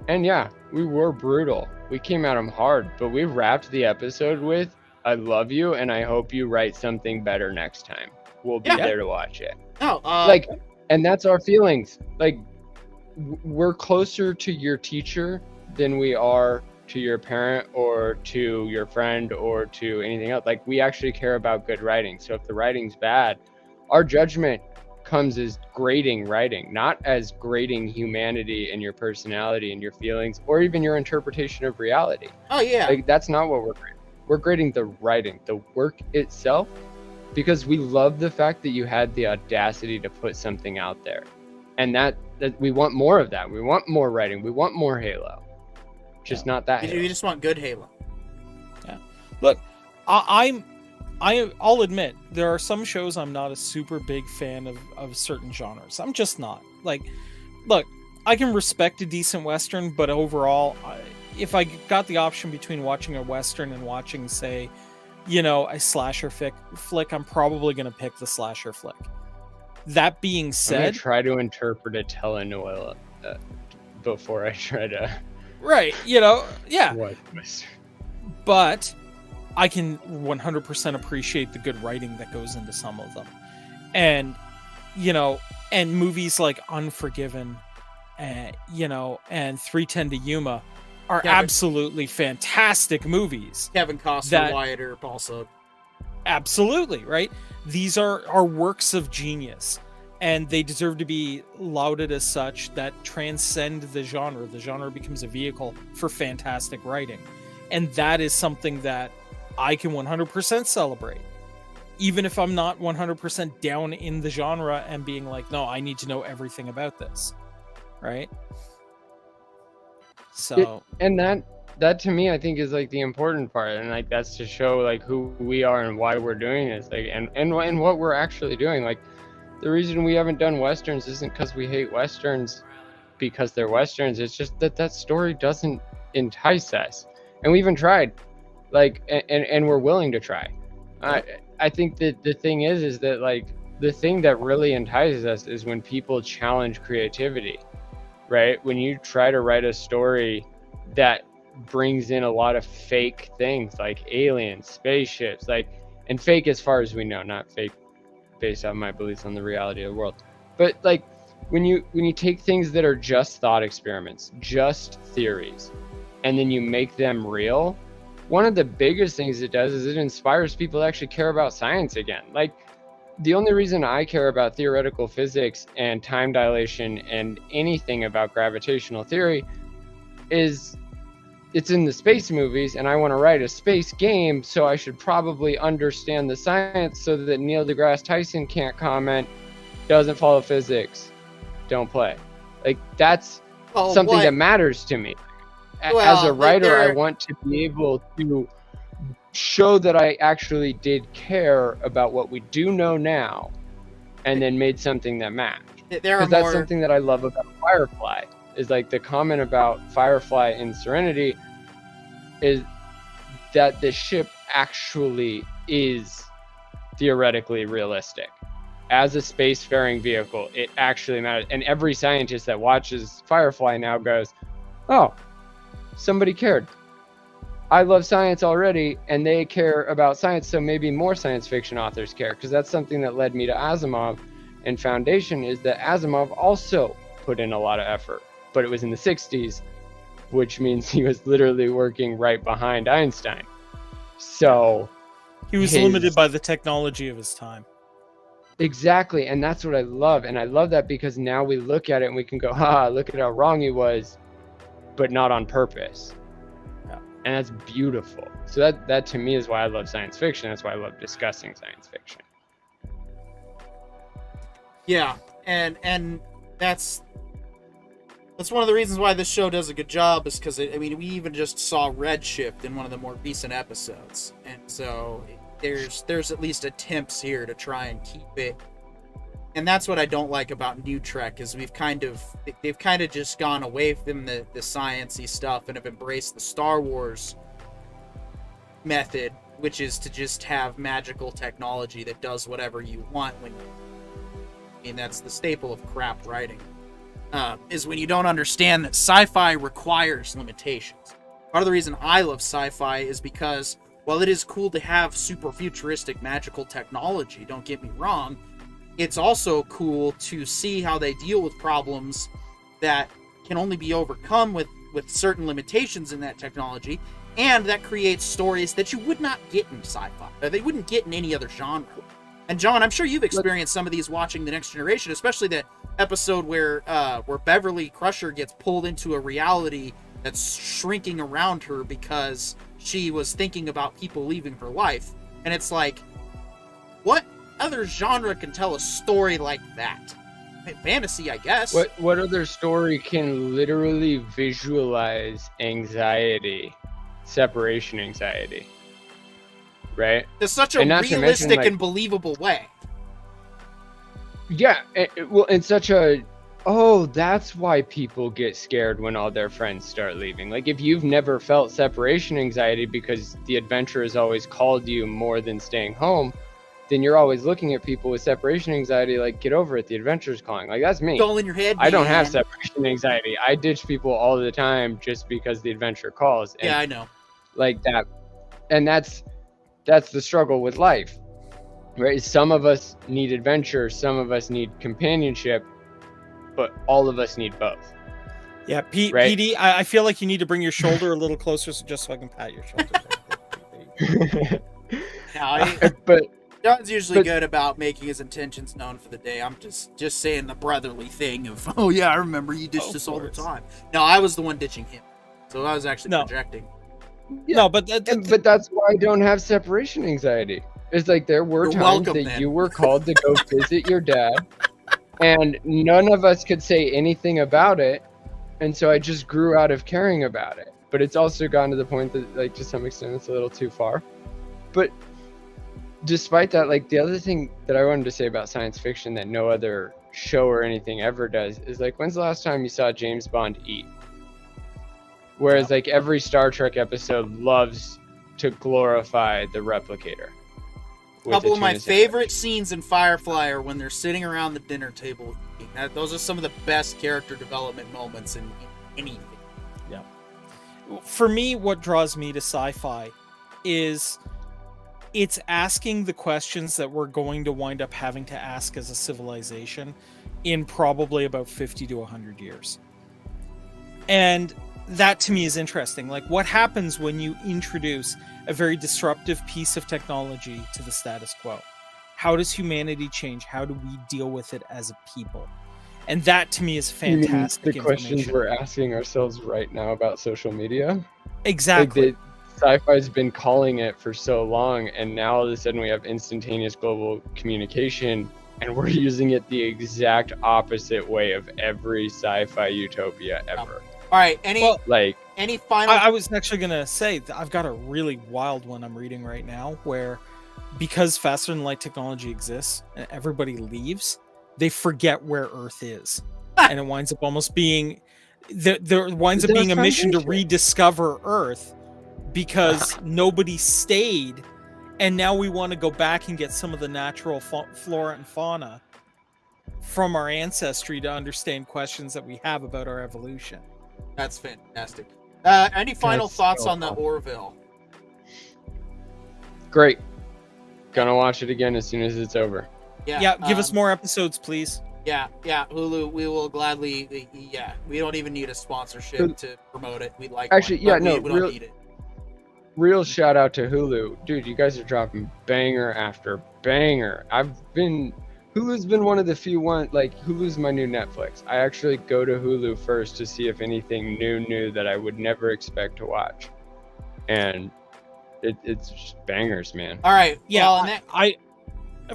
and yeah, we were brutal. We came at him hard, but we wrapped the episode with "I love you, and I hope you write something better next time. We'll be there to watch it." No, like, and that's our feelings. Like, we're closer to your teacher than we are to your parent or to your friend or to anything else. Like, we actually care about good writing. So if the writing's bad, our judgment comes as grading writing, not as grading humanity and your personality and your feelings or even your interpretation of reality. Oh yeah. Like, that's not what we're grading. We're grading the writing, the work itself, because we love the fact that you had the audacity to put something out there. And that we want more of that. We want more writing. We want more Halo. Just not that Halo. You just want good Halo. Yeah. Look, I'll admit there are some shows I'm not a super big fan of certain genres. I'm just not. Like, look, I can respect a decent Western, but overall, if I got the option between watching a Western and watching, say, a slasher flick, I'm probably going to pick the slasher flick. That being said, I'm going to try to interpret a telenovela before I try to... Right, yeah. What Western? But I can 100% appreciate the good writing that goes into some of them. And, and movies like Unforgiven, and 310 to Yuma are absolutely fantastic movies. Kevin Costner, Wyatt Earp also. Absolutely, right? These are works of genius. And they deserve to be lauded as such that transcend the genre. The genre becomes a vehicle for fantastic writing. And that is something that I can 100% celebrate. Even if I'm not 100% down in the genre and being like, no, I need to know everything about this. Right? So... And that to me, I think, is like the important part. And like, that's to show like who we are and why we're doing this. Like, and what we're actually doing. Like, the reason we haven't done Westerns isn't because we hate Westerns because they're Westerns. It's just that story doesn't entice us. And we even tried, like, and we're willing to try. I think that the thing is that, like, the thing that really entices us is when people challenge creativity, right? When you try to write a story that brings in a lot of fake things like aliens, spaceships, like, and fake as far as we know, not fake based on my beliefs on the reality of the world. But like, when you take things that are just thought experiments, just theories, and then you make them real, one of the biggest things it does is it inspires people to actually care about science again. Like, the only reason I care about theoretical physics and time dilation and anything about gravitational theory is it's in the space movies, and I want to write a space game, so I should probably understand the science so that Neil deGrasse Tyson can't comment, doesn't follow physics, don't play. Like, that's something that matters to me. As a writer, I want to be able to show that I actually did care about what we do know now, and then made something that matched. Because that's something that I love about Firefly. Is like the comment about Firefly in Serenity is that the ship actually is theoretically realistic. As a spacefaring vehicle, it actually matters. And every scientist that watches Firefly now goes, oh, somebody cared. I love science already, and they care about science, so maybe more science fiction authors care. Because that's something that led me to Asimov and Foundation, is that Asimov also put in a lot of effort. But it was in the 60s, which means he was literally working right behind Einstein. So he was limited by the technology of his time. Exactly, and that's what I love. And I love that because now we look at it and we can go, look at how wrong he was, but not on purpose. Yeah. And that's beautiful. So that to me is why I love science fiction. That's why I love discussing science fiction. Yeah, and that's one of the reasons why this show does a good job, is because, we even just saw Redshift in one of the more recent episodes. And so there's at least attempts here to try and keep it And that's what I don't like about New Trek, is they've kind of just gone away from the science-y stuff and have embraced the Star Wars method, which is to just have magical technology that does whatever you want. That's the staple of crap writing, is when you don't understand that sci-fi requires limitations. Part of the reason I love sci-fi is because, while it is cool to have super futuristic magical technology, don't get me wrong, it's also cool to see how they deal with problems that can only be overcome with certain limitations in that technology, and that creates stories that you would not get in sci-fi, or they wouldn't get in any other genre. And John, I'm sure you've experienced some of these watching The Next Generation, especially that episode where Beverly Crusher gets pulled into a reality that's shrinking around her because she was thinking about people leaving her life. And it's like, what other genre can tell a story like that? Fantasy, I guess. What other story can literally visualize anxiety, separation anxiety, right? In such a realistic and believable way. Yeah, well, in such a, oh, that's why people get scared when all their friends start leaving. Like, if you've never felt separation anxiety because the adventure has always called you more than staying home, then you're always looking at people with separation anxiety like, get over it, the adventure's calling. Like, that's me. It's all in your head, I don't have separation anxiety. I ditch people all the time just because the adventure calls. And yeah, I know. Like that. And that's the struggle with life, right? Some of us need adventure, some of us need companionship, but all of us need both. Yeah, right? PD, I feel like you need to bring your shoulder a little closer just so I can pat your shoulder. But John's usually good about making his intentions known for the day. I'm just saying the brotherly thing of, oh yeah, I remember you ditched us all the time. No, I was the one ditching him, so I was actually projecting. Yeah, no, but that's why I don't have separation anxiety. It's like there were times that you were called to go visit your dad, and none of us could say anything about it, and so I just grew out of caring about it. But it's also gotten to the point that, like, to some extent, it's a little too far. But despite that, like, the other thing that I wanted to say about science fiction that no other show or anything ever does is, like, when's the last time you saw James Bond eat? Whereas, like, every Star Trek episode loves to glorify the replicator. A couple of my favorite scenes in Firefly are when they're sitting around the dinner table eating. Those are some of the best character development moments in anything. Yeah. For me, what draws me to sci-fi is it's asking the questions that we're going to wind up having to ask as a civilization in probably about 50 to 100 years. And that to me is interesting. Like, what happens when you introduce a very disruptive piece of technology to the status quo? How does humanity change? How do we deal with it as a people? And that to me is fantastic. The questions we're asking ourselves right now about social media? Exactly. Like sci-fi's been calling it for so long, and now all of a sudden we have instantaneous global communication, and we're using it the exact opposite way of every sci-fi utopia ever. All right, any final... I was actually going to say, I've got a really wild one I'm reading right now, where because faster than light technology exists and everybody leaves, they forget where Earth is. And it winds up almost being... There winds up being a mission to rediscover Earth because nobody stayed, and now we want to go back and get some of the natural flora and fauna from our ancestry to understand questions that we have about our evolution. That's fantastic. Any final thoughts on the Orville? Great. Gonna watch it again as soon as it's over. Yeah, give us more episodes, please. Yeah, Hulu, we will gladly. Yeah, we don't even need a sponsorship to promote it. We'd like actually, one, yeah, we don't need it. Real shout out to Hulu, dude. You guys are dropping banger after banger. Hulu's been one of the few Hulu's my new Netflix. I actually go to Hulu first to see if anything new that I would never expect to watch, and it's just bangers, man. All right, yeah. Well,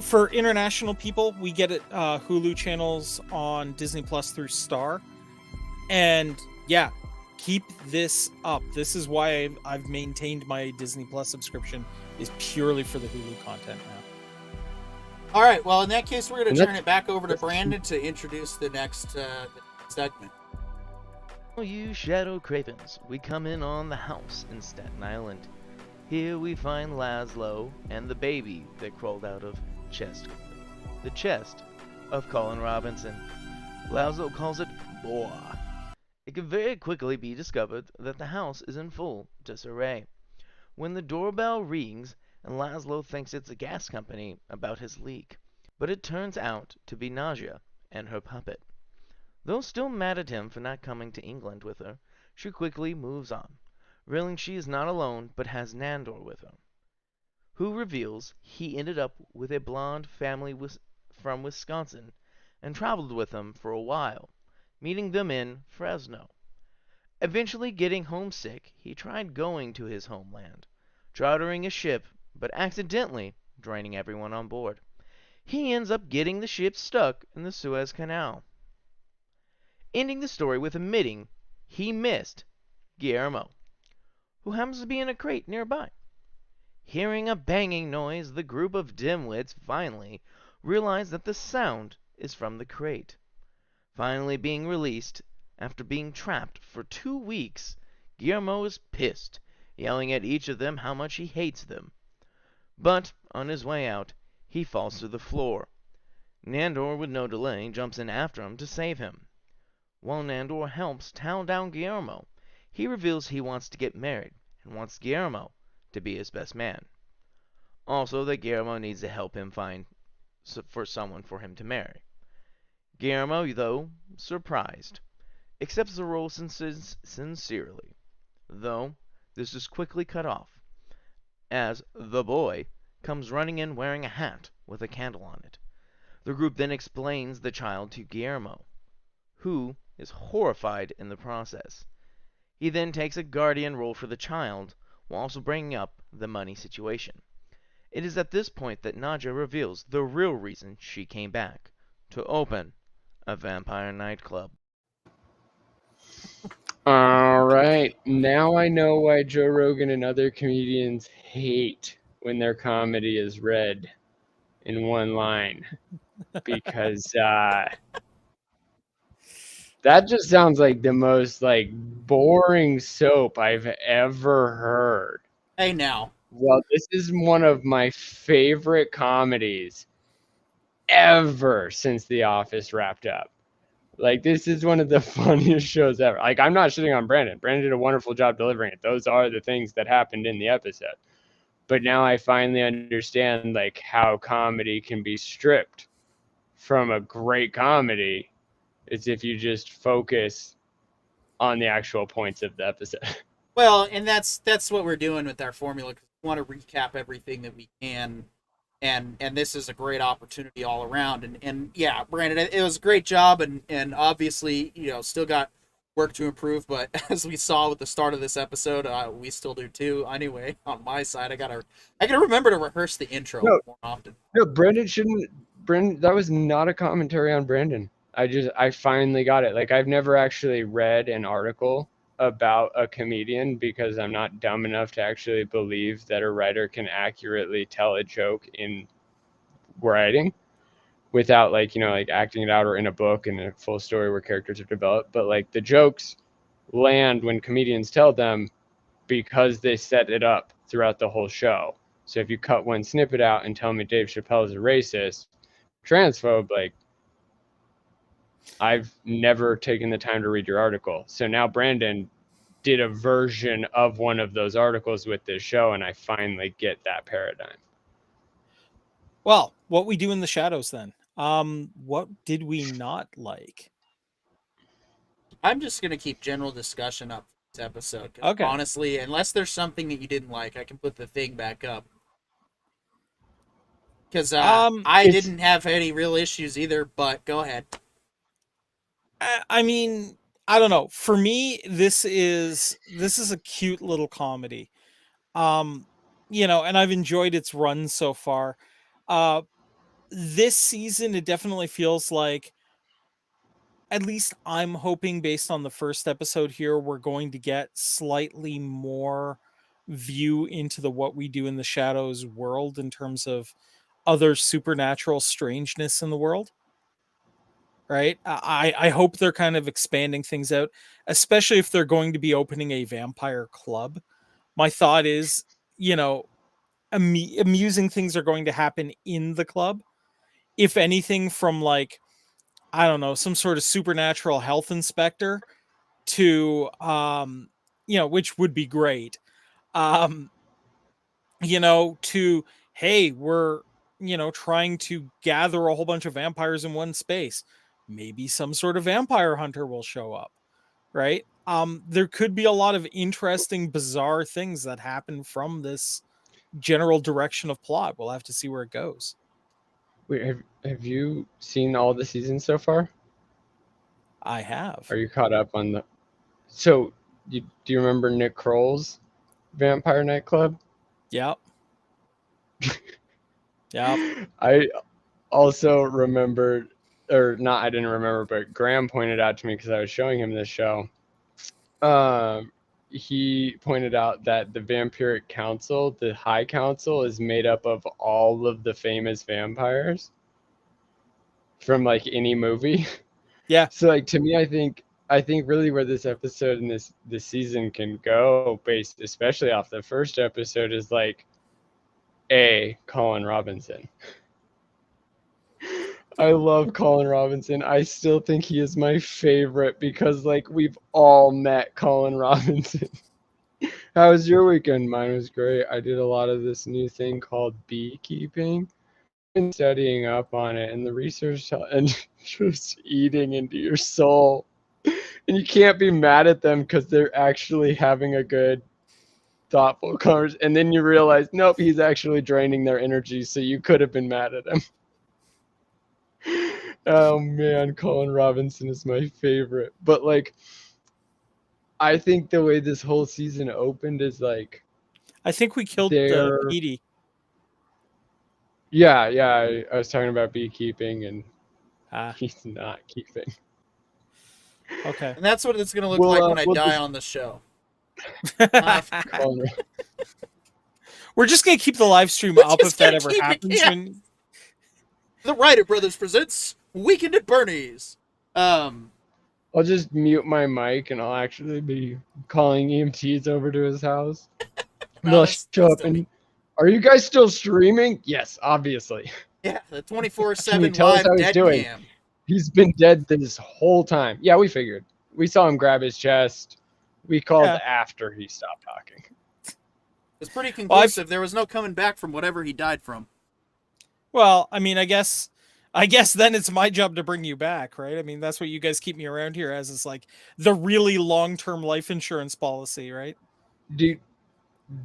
for international people, we get it Hulu channels on Disney Plus through Star, and yeah, keep this up. This is why I've maintained my Disney Plus subscription, is purely for the Hulu content now. All right. Well, in that case, we're going And to turn that's- it back over to that's- Brandon to introduce the next segment. Oh, you shadow cravens, we come in on the house in Staten Island. Here we find Laszlo and the baby that crawled out of the chest of Colin Robinson. Laszlo calls it Boa. It can very quickly be discovered that the house is in full disarray. When the doorbell rings and Laszlo thinks it's a gas company about his leak, but it turns out to be Nausea and her puppet. Though still mad at him for not coming to England with her, she quickly moves on, realizing she is not alone but has Nandor with her, who reveals he ended up with a blonde family from Wisconsin and traveled with them for a while, meeting them in Fresno. Eventually getting homesick, he tried going to his homeland, chartering a ship, but accidentally draining everyone on board. He ends up getting the ship stuck in the Suez Canal, ending the story with admitting he missed Guillermo, who happens to be in a crate nearby. Hearing a banging noise, the group of dimwits finally realize that the sound is from the crate. Finally being released after being trapped for 2 weeks, Guillermo is pissed, yelling at each of them how much he hates them. But on his way out, he falls to the floor. Nandor, with no delay, jumps in after him to save him. While Nandor helps towel down Guillermo, he reveals he wants to get married and wants Guillermo to be his best man. Also, that Guillermo needs to help him find for someone for him to marry. Guillermo, though surprised, accepts the role sincerely, though this is quickly cut off, as the boy comes running in wearing a hat with a candle on it. The group then explains the child to Guillermo, who is horrified in the process. He then takes a guardian role for the child, while also bringing up the money situation. It is at this point that Nadja reveals the real reason she came back, to open a vampire nightclub. All right. Now I know why Joe Rogan and other comedians hate when their comedy is read in one line. Because that just sounds like the most boring soap I've ever heard. Hey, now. Well, this is one of my favorite comedies ever since The Office wrapped up. This is one of the funniest shows ever. I'm not shitting on Brandon. Brandon did a wonderful job delivering it. Those are the things that happened in the episode. But now I finally understand how comedy can be stripped from a great comedy. It's if you just focus on the actual points of the episode. Well, and that's what we're doing with our formula, because we want to recap everything that we can, and this is a great opportunity all around. And yeah, Brandon, it was a great job, and obviously, still got work to improve, but as we saw with the start of this episode, we still do too. Anyway, on my side, I gotta remember to rehearse the intro more often. No, Brandon shouldn't. Brandon, that was not a commentary on Brandon. I finally got it. I've never actually read an article about a comedian because I'm not dumb enough to actually believe that a writer can accurately tell a joke in writing without acting it out or in a book and a full story where characters are developed. But the jokes land when comedians tell them because they set it up throughout the whole show. So if you cut one snippet out and tell me Dave Chappelle is a racist, transphobe, I've never taken the time to read your article. So now Brandon did a version of one of those articles with this show, and I finally get that paradigm. Well, what we do in the shadows then. What did we not like? I'm just gonna keep general discussion up for this episode. Okay. Honestly, unless there's something that you didn't like, I can put the thing back up. Because I didn't have any real issues either, but go ahead. I mean, I don't know. For me, this is a cute little comedy. And I've enjoyed its run so far. This season, it definitely feels like, at least I'm hoping, based on the first episode here, we're going to get slightly more view into the What We Do in the Shadows world in terms of other supernatural strangeness in the world. Right? I hope they're kind of expanding things out, especially if they're going to be opening a vampire club. My thought is, you know, amusing things are going to happen in the club. If anything, from like, I don't know, some sort of supernatural health inspector to, you know, which would be great. Um, you know, to, hey, we're, you know, trying to gather a whole bunch of vampires in one space. Maybe some sort of vampire hunter will show up, right? There could be a lot of interesting, bizarre things that happen from this general direction of plot. We'll have to see where it goes. Wait, have you seen all the seasons so far? I have. Are you caught up on the? So, do you remember Nick Kroll's Vampire Nightclub? Yep. Yep. I also remembered, or not, I didn't remember, but Graham pointed out to me because I was showing him this show. He pointed out that the Vampiric Council, the High Council, is made up of all of the famous vampires from like any movie. Yeah. So like to me, I think really where this episode and this season can go, based especially off the first episode, is like Colin Robinson. I love Colin Robinson. I still think he is my favorite because like we've all met Colin Robinson. How was your weekend? Mine was great. I did a lot of this new thing called beekeeping. Been studying up on it, and the research and just eating into your soul. And you can't be mad at them because they're actually having a good, thoughtful conversation. And then you realize, nope, he's actually draining their energy, so you could have been mad at him. Oh man, Colin Robinson is my favorite. But like, I think the way this whole season opened is like, I think we killed Petey. Yeah, I was talking about beekeeping, and he's not keeping. Okay. And that's what it's going to look like when I die on the show. We're just going to keep the live stream up if that ever happens. Yeah. The Writer Brothers presents Weekend at Bernie's. I'll just mute my mic, and I'll actually be calling EMTs over to his house. They'll show up and... Are you guys still streaming? Yes, obviously. Yeah, the 24/7 live dead cam. He's been dead this whole time. Yeah, we figured. We saw him grab his chest. We called after he stopped talking. It's pretty conclusive. There was no coming back from whatever he died from. Well, I mean, I guess then it's my job to bring you back, right? I mean, that's what you guys keep me around here as, is like the really long-term life insurance policy, right? Dude,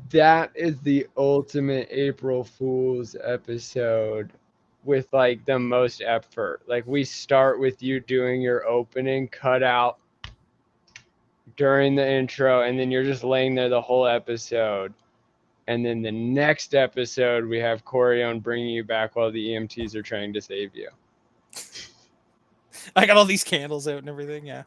that is the ultimate April Fool's episode with like the most effort. Like we start with you doing your opening cut out during the intro, and then you're just laying there the whole episode. And then the next episode, we have Corion bringing you back while the EMTs are trying to save you. I got all these candles out and everything, yeah.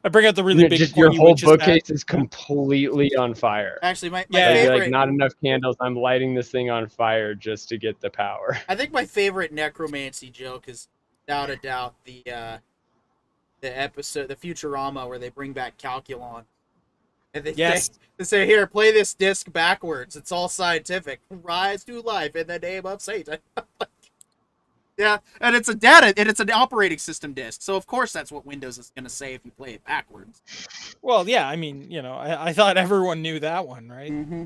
I bring out the really big. Just your whole bookcase is completely on fire. Actually, my favorite. Like not enough candles. I'm lighting this thing on fire just to get the power. I think my favorite necromancy joke is, without a doubt, the episode, the Futurama, where they bring back Calculon, and they say, "Here, play this disc backwards. It's all scientific. Rise to life in the name of Satan." Yeah, and it's an operating system disc, so of course that's what Windows is going to say if you play it backwards. Well, yeah, I mean, you know, I thought everyone knew that one, right? Mm-hmm.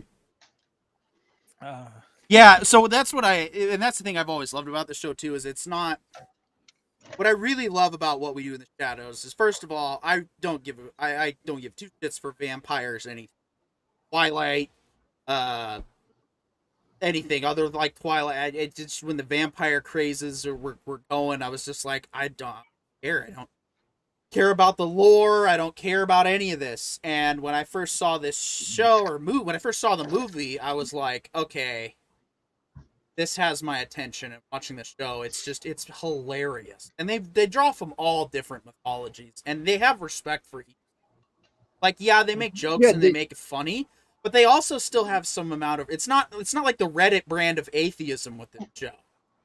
Yeah, so that's and that's the thing I've always loved about the show too, is it's not. What I really love about what we do in the shadows is, first of all, I don't give two shits for vampires, anything, Twilight, anything other like Twilight. It just, when the vampire crazes were going, I was just like, I don't care. I don't care about the lore. I don't care about any of this. And when I first saw this show when I first saw the movie, I was like, okay, this has my attention. And watching the show, it's hilarious. And they draw from all different mythologies, and they have respect for each. Like, yeah, they make jokes and they make it funny, but they also still have some amount of, it's not like the Reddit brand of atheism with the show.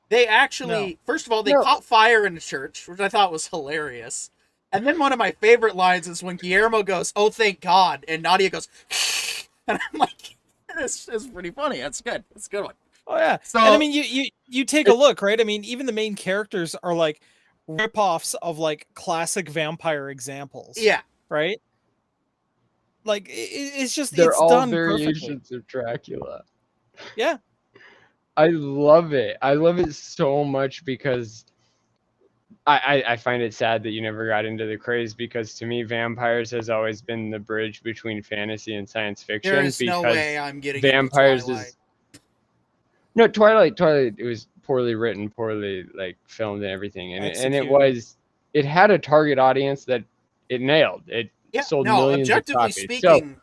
They actually, first of all, they caught fire in the church, which I thought was hilarious. And then one of my favorite lines is when Guillermo goes, "Oh, thank God," and Nadia goes, and I'm like, this is pretty funny. That's good. That's a good one. Oh yeah. So, and I mean, you take a look, right? I mean, even the main characters are like ripoffs of like classic vampire examples. Yeah. Right. Like it's just They're it's all done variations perfectly. of Dracula. Yeah. I love it. I love it so much because I find it sad that you never got into the craze, because to me vampires has always been the bridge between fantasy and science fiction. there is because no way I'm getting vampires into Twilight. is no Twilight. It was poorly written, poorly like filmed and everything, and it had a target audience that it nailed. It sold millions of copies.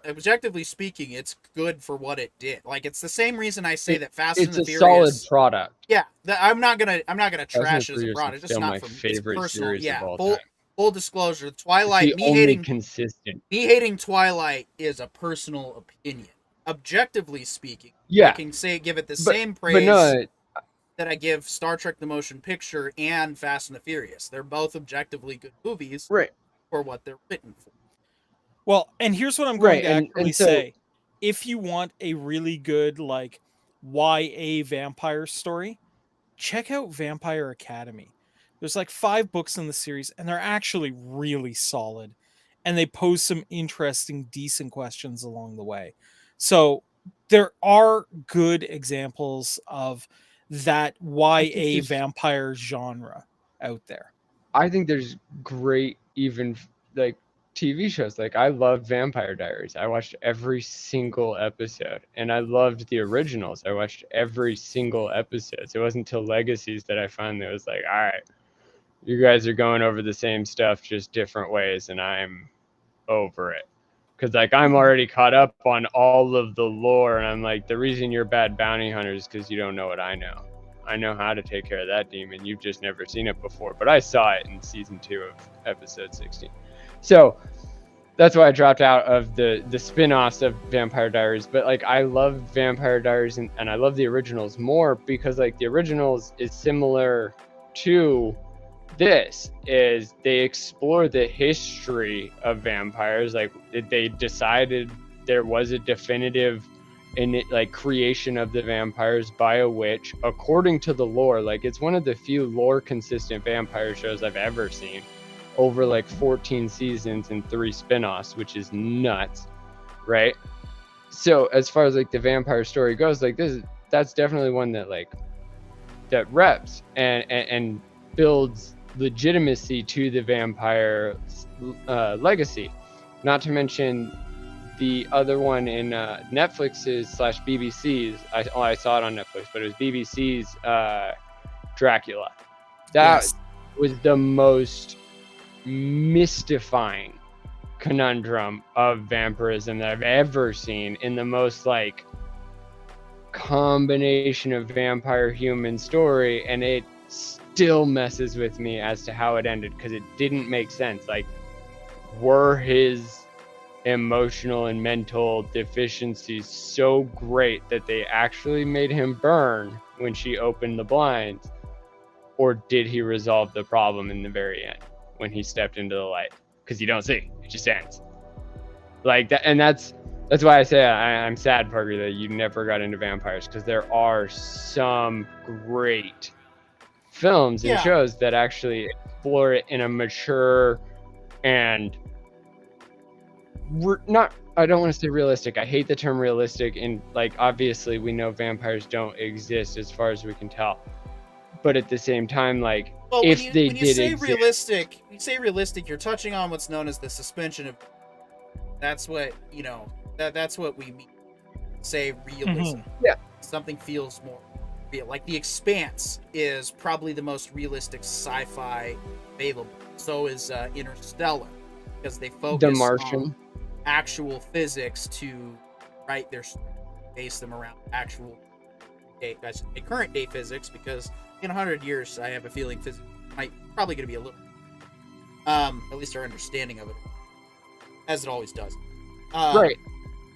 Objectively speaking, it's good for what it did. Like, it's the same reason I say that Fast and the Furious. It's a solid product. Yeah, I'm not gonna trash it as a product. It's still not my for me. favorite It's personal. series Yeah, of all time. full disclosure, Twilight. Consistent. Me hating Twilight is a personal opinion. Objectively speaking, yeah, I can give it the same praise that I give Star Trek: The Motion Picture and Fast and the Furious. They're both objectively good movies, right, for what they're written for. Well, and here's what I'm going to actually say. If you want a really good, like, YA vampire story, check out Vampire Academy. There's like 5 books in the series, and they're actually really solid. And they pose some interesting, decent questions along the way. So there are good examples of that YA vampire genre out there. I think there's great, even like TV shows. Like, I loved Vampire Diaries. I watched every single episode, and I loved the originals. I watched every single episode. So it wasn't until Legacies that I finally was like, all right, you guys are going over the same stuff, just different ways, and I'm over it. Because, like, I'm already caught up on all of the lore, and I'm like, the reason you're bad bounty hunters is because you don't know what I know. I know how to take care of that demon. You've just never seen it before. But I saw it in season 2 of episode 16. So that's why I dropped out of the spin-offs of Vampire Diaries. But, like, I love Vampire Diaries and I love the originals more because, like, the originals is similar to this. Is they explore the history of vampires. Like, they decided there was a definitive creation of the vampires by a witch according to the lore. Like, it's one of the few lore consistent vampire shows I've ever seen, over like 14 seasons and 3 spin-offs, which is nuts, right? So as far as like the vampire story goes, like that's definitely one that that reps and builds legitimacy to the vampire legacy. Not to mention the other one in Netflix's / BBC's, I saw it on Netflix, but it was BBC's Dracula. That was the most mystifying conundrum of vampirism that I've ever seen, in the most like combination of vampire human story, and it still messes with me as to how it ended, because it didn't make sense. Like, were his emotional and mental deficiencies so great that they actually made him burn when she opened the blinds, or did he resolve the problem in the very end when he stepped into the light? Because you don't see, it just ends like that. And that's why I say I'm sad, Parker, that you never got into vampires, because there are some great films and shows that actually explore it in a mature and I don't want to say realistic. I hate the term realistic. And like, obviously we know vampires don't exist as far as we can tell. But at the same time, like, when you say realistic, you're touching on what's known as the suspension of. That's what, that's what we mean. Say realism. Mm-hmm. Yeah. Something feels more real. Like The Expanse is probably the most realistic sci-fi available. So is Interstellar, because they focus on actual physics to write their story, base them around actual current day physics, because in 100 years I have a feeling physics probably going to be a little at least our understanding of it, as it always does, right.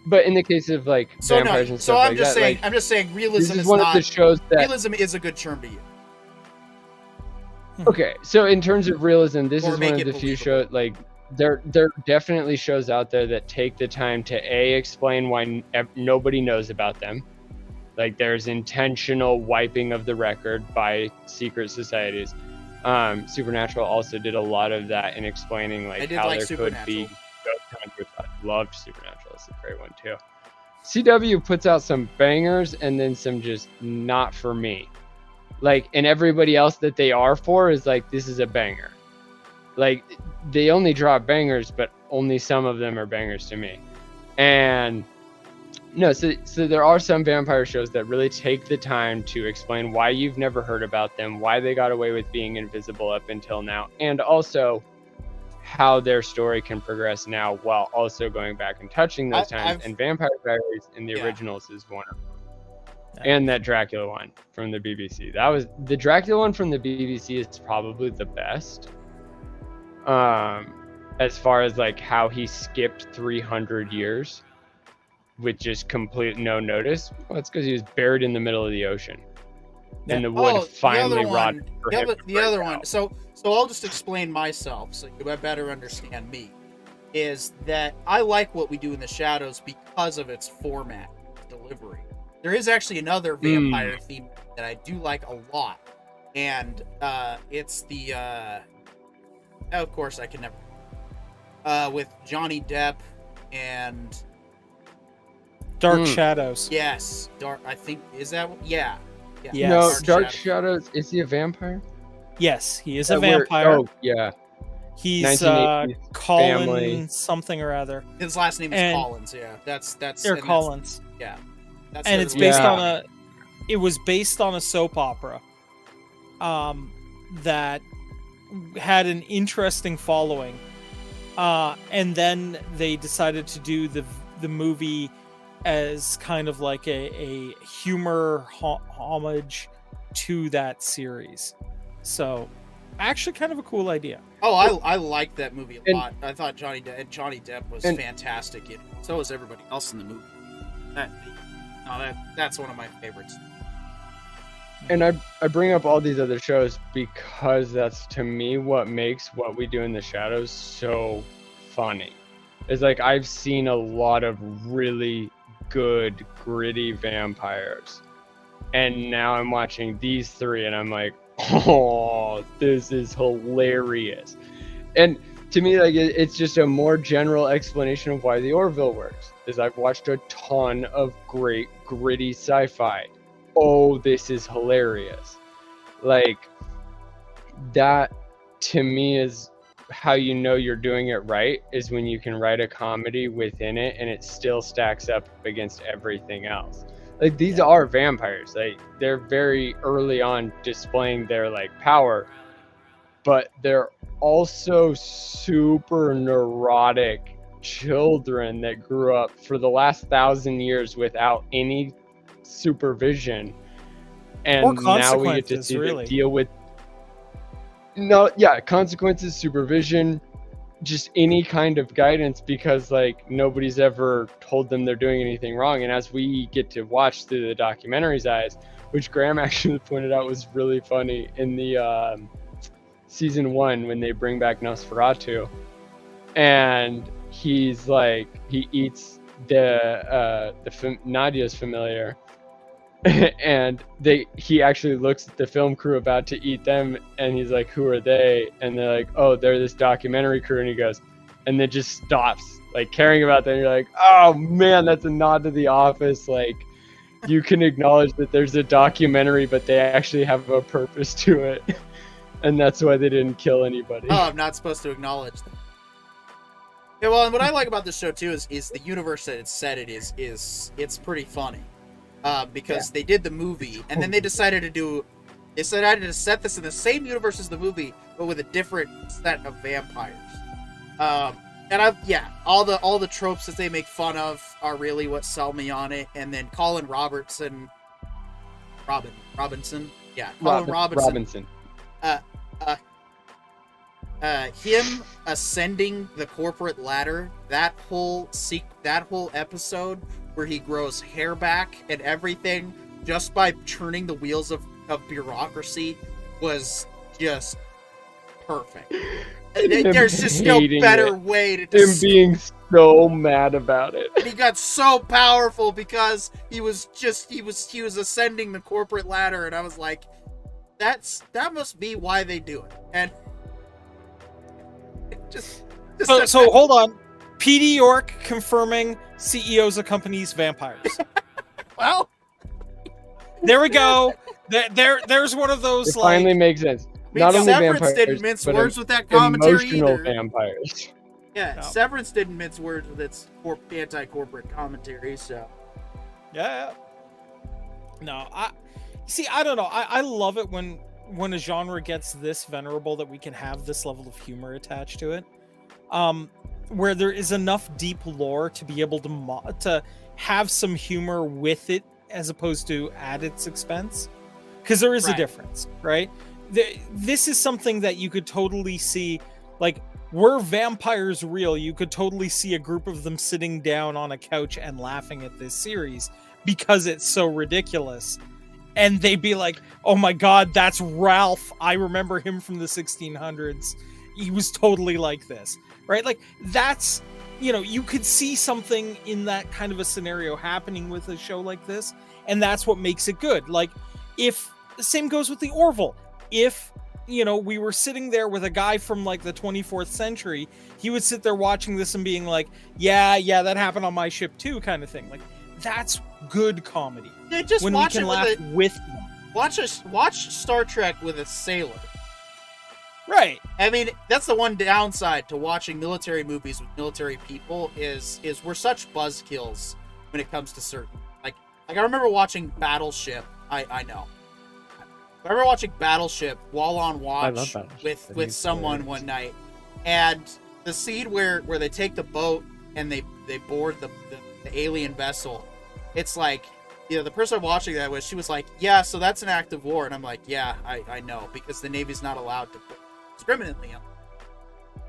but in the case of like So no, vampires and so stuff I'm like just that, saying, like, I'm just saying, this realism is is one of not. the shows that. Realism is a good term to use. Okay, so in terms of realism, this Or is make one of it the few believable. shows, like, there are definitely shows out there that take the time to explain why nobody knows about them. Like, there's intentional wiping of the record by secret societies. Supernatural also did a lot of that in explaining I like did how like there could be Supernatural. ghost hunters. I loved Supernatural. It's a great one too. CW puts out some bangers and then some just not for me. Like, and everybody else that they are for is like, this is a banger. Like, they only drop bangers, but only some of them are bangers to me. And no, so there are some vampire shows that really take the time to explain why you've never heard about them, why they got away with being invisible up until now, and also how their story can progress now while also going back and touching those times. And Vampire Diaries in the originals is one of them. And that Dracula one from the BBC. That was the Dracula one from the BBC is probably the best. As far as like how he skipped 300 years with just complete no notice. Well, it's because he was buried in the middle of the ocean. And the wood finally rotted for him. The other one. So I'll just explain myself so you better understand me. Is that I like what we do in the shadows because of its format, delivery. There is actually another vampire theme that I do like a lot, and it's the of course I can never with Johnny Depp and Dark Shadows. Yes, Dark. I think is that yeah. Yes. No, Dark Shadows. Is he a vampire? Yes, he is a vampire. Oh yeah. He's 1980s Colin family. something or other. His last name is Collins. Yeah, that's Collins. Yeah, and it's based on a. It was based on a soap opera. That had an interesting following, and then they decided to do the movie as kind of like a humor homage to that series. So, actually, kind of a cool idea. Oh, I liked that movie a lot. I thought Johnny Depp was fantastic in it. So was everybody else in the movie. That's one of my favorites. And I bring up all these other shows because that's, to me, what makes what we do in the shadows so funny. It's like I've seen a lot of really good, gritty vampires. And now I'm watching these three and I'm like, oh, this is hilarious. And to me, like, it's just a more general explanation of why the Orville works. Is I've watched a ton of great, gritty sci-fi. Oh, this is hilarious. Like, that to me is how you know you're doing it right, is when you can write a comedy within it and it still stacks up against everything else. Like, these are vampires. Like, they're very early on displaying their like power, but they're also super neurotic children that grew up for the last 1,000 years without any supervision, and now we get to see them deal with consequences, supervision, just any kind of guidance, because like nobody's ever told them they're doing anything wrong. And as we get to watch through the documentary's eyes, which Graham actually pointed out was really funny in the season 1 when they bring back Nosferatu, and he's like, he eats Nadia's familiar, and he actually looks at the film crew about to eat them, and he's like, who are they? And they're like, oh, they're this documentary crew. And he goes, and then just stops like caring about them. And you're like, oh man, that's a nod to The Office. Like, you can acknowledge that there's a documentary, but they actually have a purpose to it. And that's why they didn't kill anybody. Oh, I'm not supposed to acknowledge them. Yeah, well, and what I like about this show too is the universe that it's set in it's pretty funny. Because they did the movie, and then they decided to set this in the same universe as the movie, but with a different set of vampires. And all the tropes that they make fun of are really what sell me on it. And then Colin Robinson. him ascending the corporate ladder, that whole episode where he grows hair back and everything just by turning the wheels of bureaucracy was just perfect. There's just no better way to him being so mad about it. And he got so powerful because he was ascending the corporate ladder, and I was like, that must be why they do it. And so hold on. PD York confirming CEOs of companies vampires. Well, there we go. There's one of those. It finally makes sense. Not only Severance vampires, didn't mince but words with that commentary emotional either. vampires. Yeah, No. Severance didn't mince words with its anti-corporate commentary. So Yeah. No, I don't know. I love it when a genre gets this venerable that we can have this level of humor attached to it. Where there is enough deep lore to be able to have some humor with it as opposed to at its expense. Because there is a difference, right? This is something that you could totally see, like, were vampires real, you could totally see a group of them sitting down on a couch and laughing at this series because it's so ridiculous. And they'd be like, oh my god, that's Ralph. I remember him from the 1600s. He was totally like this, right? Like, that's, you could see something in that kind of a scenario happening with a show like this. And that's what makes it good. Like, if the same goes with the Orville. If, we were sitting there with a guy from like the 24th century, he would sit there watching this and being like, yeah, that happened on my ship too, kind of thing. Like, that's good comedy. Yeah, just when watch we can it laugh with them. Watch Star Trek with a sailor. Right. I mean, that's the one downside to watching military movies with military people is we're such buzzkills when it comes to certain. Like I remember watching Battleship. I know. I remember watching Battleship while on watch with someone one night, and the scene where they take the boat and they board the alien vessel. It's like, the person I'm watching that with, she was like, yeah, so that's an act of war. And I'm like, yeah, I know, because the Navy's not allowed to put discriminately on.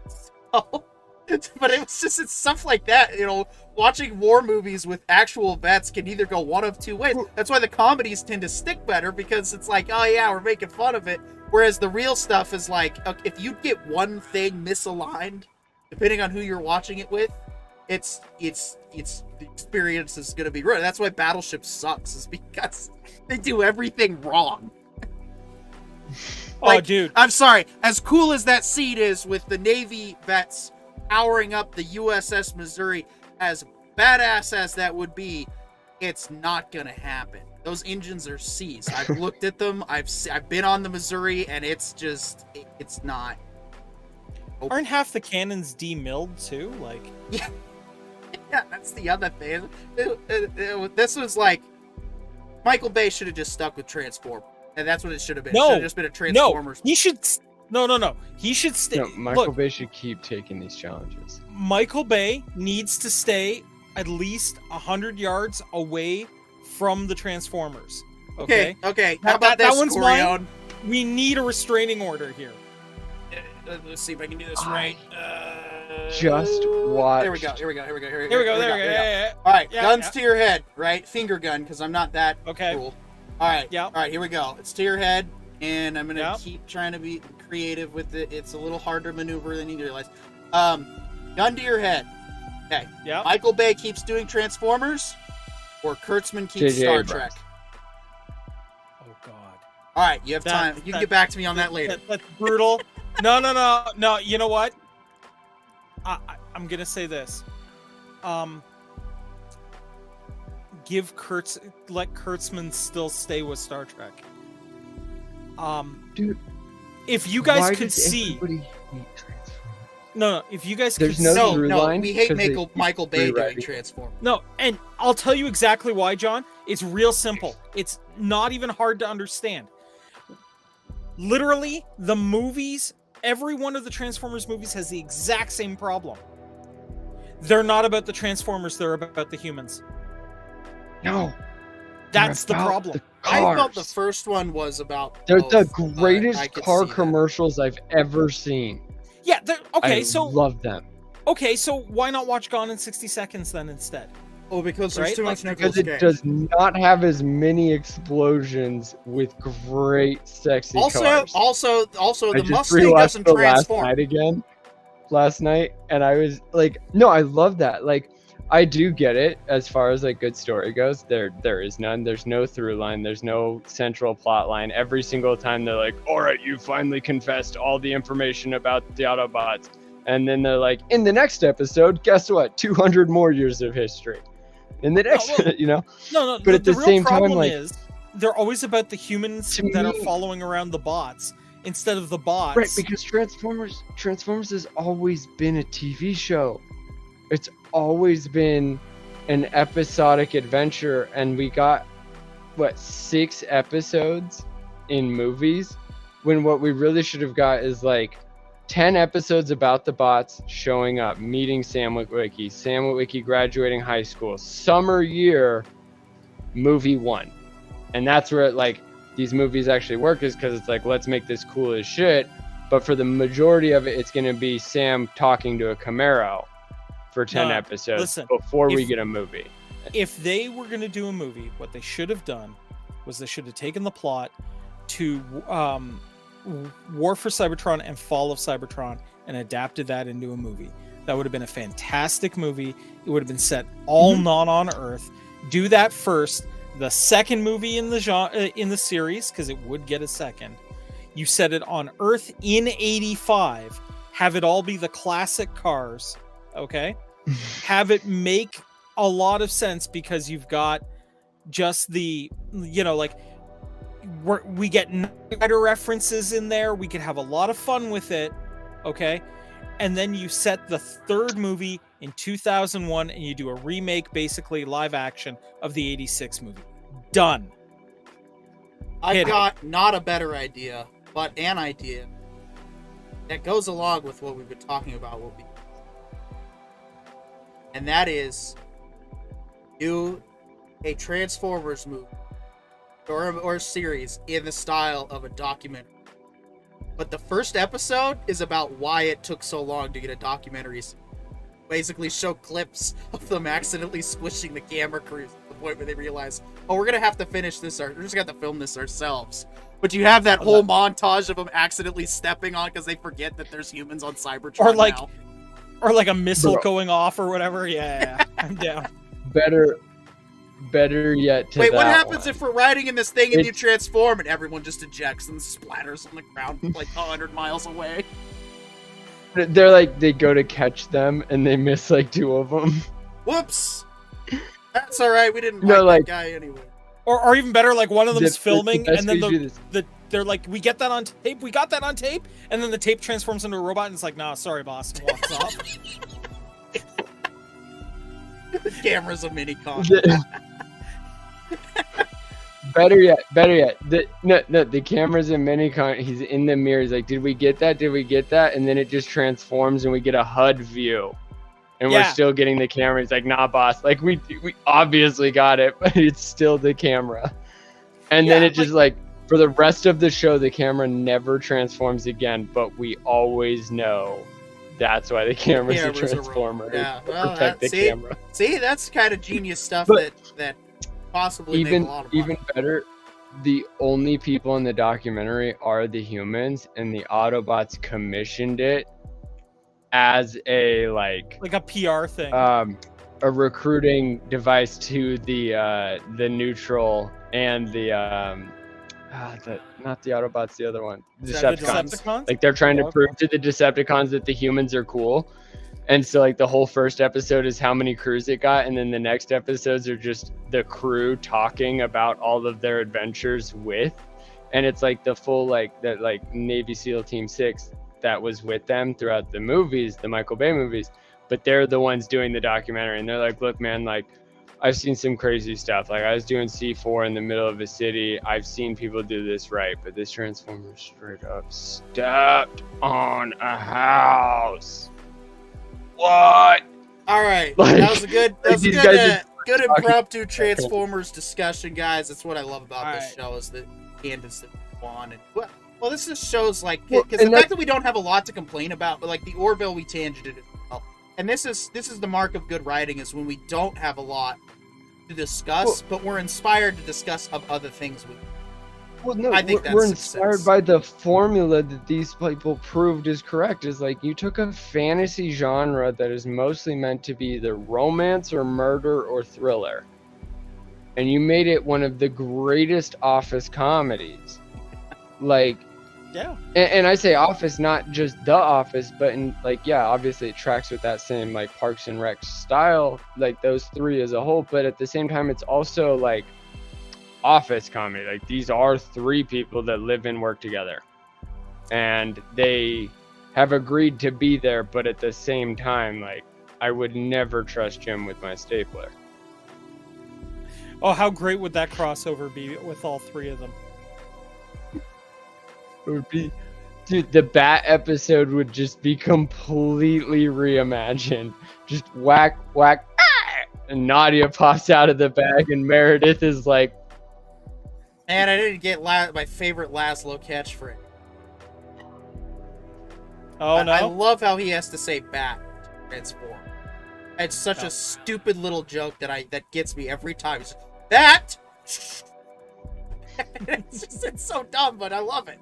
So, but it's stuff like that, watching war movies with actual vets can either go one of two ways. That's why the comedies tend to stick better, because it's like, oh yeah, we're making fun of it. Whereas the real stuff is like, if you get one thing misaligned, depending on who you're watching it with, it's the experience is going to be ruined. That's why Battleship sucks, is because they do everything wrong. Oh, dude. I'm sorry. As cool as that scene is with the Navy vets powering up the USS Missouri, as badass as that would be, it's not going to happen. Those engines are seized. I've looked at them. I've been on the Missouri, and it's not. Aren't half the cannons demilled too? Like, yeah, that's the other thing. This was like, Michael Bay should have just stuck with Transformers, and that's what it should have been. It should have just been a Transformers. No, he should. No. He should stay. No, Michael Bay should keep taking these challenges. Michael Bay needs to stay at least 100 yards away from the Transformers. Okay. How about this, that one's Corion? mine. We need a restraining order here. Let's see if I can do this right. Just watch. Here we go. Yeah. All right, Yeah, guns yeah. to your head, right? Finger gun, because I'm not that cool. All right. Yeah. All right, here we go. It's to your head, and I'm gonna Yeah. keep trying to be creative with it. It's a little harder to maneuver than you realize. Gun to your head. Okay. Yeah. Michael Bay keeps doing Transformers, or Kurtzman keeps J.J. Star Abrams. Trek. Oh God. All right, you have time. You can get back to me on that later. That's brutal. No. You know what? I'm gonna say this. Let Kurtzman still stay with Star Trek. Dude, if you guys why could does see, everybody hate Transformers? no, if you guys There's could no see, through No, line we hate 'cause they Michael Bay doing rewriting. Transformers. no, and I'll tell you exactly why, John. It's real simple. It's not even hard to understand. Literally, the movies, every one of the Transformers movies has the exact same problem. They're not about the Transformers, they're about the humans. No, That's the about problem. the I thought the cars. first one was about. They're both, the but I greatest could car see that. commercials I've ever seen. Yeah. Okay. I So love them. okay. So why not watch Gone in 60 Seconds then instead? Oh, because there's Right? too Like, much Nicolas Because it Cage. does not have as many explosions with great sexy cars. Also, I the just Mustang rewatched doesn't the last transform. night again. Last night, and I was like, no, I love that. Like, I do get it as far as like good story goes. There is none. There's no through line. There's no central plot line. Every single time they're like, all right, you finally confessed all the information about the Autobots. And then they're like, in the next episode, guess what? 200 more years of history. In the next, you know? No. But at the real same time, problem like, is they're always about the humans to that are me- following around the bots instead of the bots. Right, because Transformers has always been a TV show. It's always been an episodic adventure, and we got, 6 episodes in movies, when what we really should have got is like 10 episodes about the bots showing up, meeting Sam Witwicky graduating high school, summer year, movie 1. And that's where like these movies actually work, is because it's like, let's make this cool as shit. But for the majority of it, it's going to be Sam talking to a Camaro for 10 No, episodes listen, before we if- get a movie. If they were going to do a movie, what they should have done was they should have taken the plot to War for Cybertron and Fall of Cybertron and adapted that into a movie. That would have been a fantastic movie. It would have been set all not on Earth. Do that first. The second movie in the genre, in the series, because it would get a second. You set it on Earth in '85. Have it all be the classic cars. Okay. Have it make a lot of sense, because you've got just the, like, we get Nighter references in there. We could have a lot of fun with it. Okay. And then you set the third movie in 2001 and you do a remake, basically live action of the 86 movie. Done. I've got not a better idea, but an idea that goes along with what we've been talking about. And that is do a Transformers movie or series in the style of a documentary. But the first episode is about why it took so long to get a documentary. Basically show clips of them accidentally squishing the camera crews to the point where they realize, oh, we're going to have to finish this, we're just going to have to film this ourselves. But you have that whole montage of them accidentally stepping on because they forget that there's humans on Cybertron Or like, now. or like a missile Bro. going off or whatever. Yeah, I'm down. Better yet to Wait, what that happens one. if we're riding in this thing and you It's- transform and everyone just ejects and splatters on the ground like 100 miles away? They're like, they go to catch them and they miss like 2 of them. Whoops! That's alright, we didn't No, like like- that guy anyway. Or even better, like one of them's filming best and then way to do this. they're like, we get that on tape, we got that on tape, and then the tape transforms into a robot and it's like, nah, sorry boss, and walks off. The camera's a mini-con. Better yet, the camera's in Minicon. He's in the mirror. He's like, did we get that? And then it just transforms and we get a HUD view. And we're Yeah. still getting the camera. He's like, nah, boss. Like, we obviously got it, but it's still the camera. And then Yeah, it just like, for the rest of the show, the camera never transforms again, but we always know that's why the camera's a Camera's a transformer. Yeah, To well, protect the see? camera. See, that's kind of genius stuff But that possibly make a lot of money. Even better, the only people in the documentary are the humans, and the Autobots commissioned it as a like Like a PR thing. a recruiting device to the neutral and not the Autobots, the other one, The Decepticons. Decepticons? Like they're trying to Okay. prove to the Decepticons that the humans are cool. And so like the whole first episode is how many crews it got, and then the next episodes are just the crew talking about all of their adventures with, and it's like the full like that like Navy SEAL Team 6 that was with them throughout the movies, the Michael Bay movies, but they're the ones doing the documentary, and they're like, look man, like I've seen some crazy stuff. Like I was doing C4 in the middle of a city. I've seen people do this right, but this Transformer straight up stepped on a house. What? All right, Like- that was a good, like these guys are good talking- impromptu Transformers discussion, guys. That's what I love about this Alright. show is that Candace and Juan and well, Well, this just shows, like, Well, because the and fact that we don't have a lot to complain about, but, like, the Orville, we tangented as well. And this is the mark of good writing, is when we don't have a lot to discuss, but we're inspired to discuss of other things. Well, no, I think we're that's inspired success. by the formula that these people proved is correct. Is like, you took a fantasy genre that is mostly meant to be either romance or murder or thriller, and you made it one of the greatest office comedies. Like, Yeah. and I say office, not just The Office, but in, like, yeah, obviously it tracks with that same, like, Parks and Rec style, like those three as a whole, but at the same time it's also like office comedy. Like, these are three people that live and work together, and they have agreed to be there, but at the same time, like, I would never trust Jim with my stapler. Oh, how great would that crossover be with all three of them? It would be, dude, the Bat episode would just be completely reimagined. Just whack, whack, ah! And Nadia pops out of the bag, and Meredith is like, And I didn't get my favorite Laszlo catchphrase. Oh, no? I love how he has to say bat to transform. It's such a stupid little joke that gets me every time. It's bat! It's so dumb, but I love it.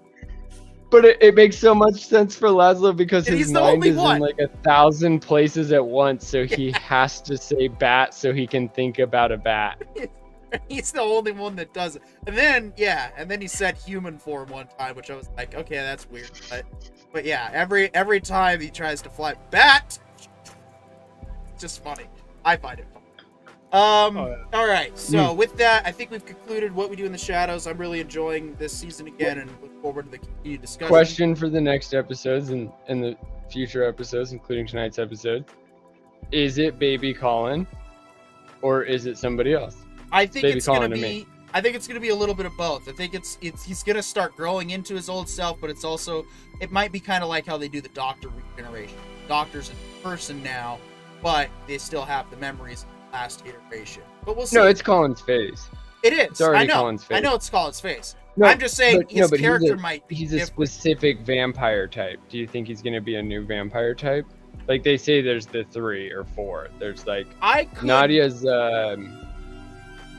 but it makes so much sense for Laszlo because And his he's the mind only is one. in like 1,000 places at once, so he has to say bat so he can think about a bat. He's the only one that does it. And then, he said human form one time, which I was like, okay, that's weird. But yeah, every time he tries to fly bat, it's just funny. I find it funny. All right. So with that, I think we've concluded what we do in the shadows. I'm really enjoying this season again, and look forward to the continued discussion. Question for the next episodes and the future episodes, including tonight's episode: is it Baby Colin, or is it somebody else? I think Baby it's gonna Colin to be. me. I think it's gonna be a little bit of both. I think it's he's gonna start growing into his old self, but it might be kind of like how they do the Doctor regeneration. Doctor's a person now, but they still have the memories of the last iteration. But we'll see. No, it's Colin's face. It is. It's already I know. Colin's face. I know it's Colin's face. No, I'm just saying his but character might be he's a different. specific vampire type. Do you think he's going to be a new vampire type? Like, they say there's the 3 or 4. There's like Nadia's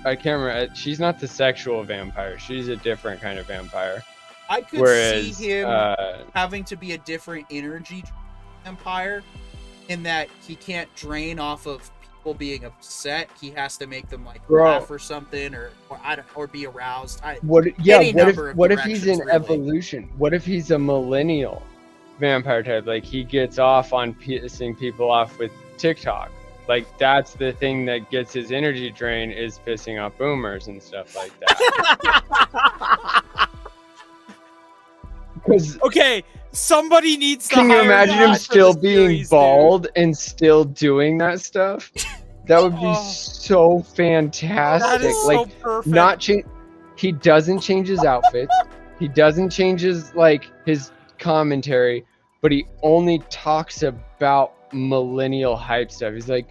I can't remember. She's not the sexual vampire. She's a different kind of vampire. I could Whereas, see him having to be a different energy vampire, in that he can't drain off of people being upset. He has to make them like laugh or something, or be aroused. What if he's in directions, really. evolution? What if he's a millennial vampire type? Like, he gets off on pissing people off with TikTok. Like, that's the thing that gets his energy drain, is pissing off boomers and stuff like that. Because Okay, somebody needs to can you hire imagine Matt him for still this being series, bald and still doing that stuff? That would be Oh. so fantastic. That is Like, so perfect. not change. He doesn't change his outfits. He doesn't change his commentary, but he only talks about millennial hype stuff. He's like,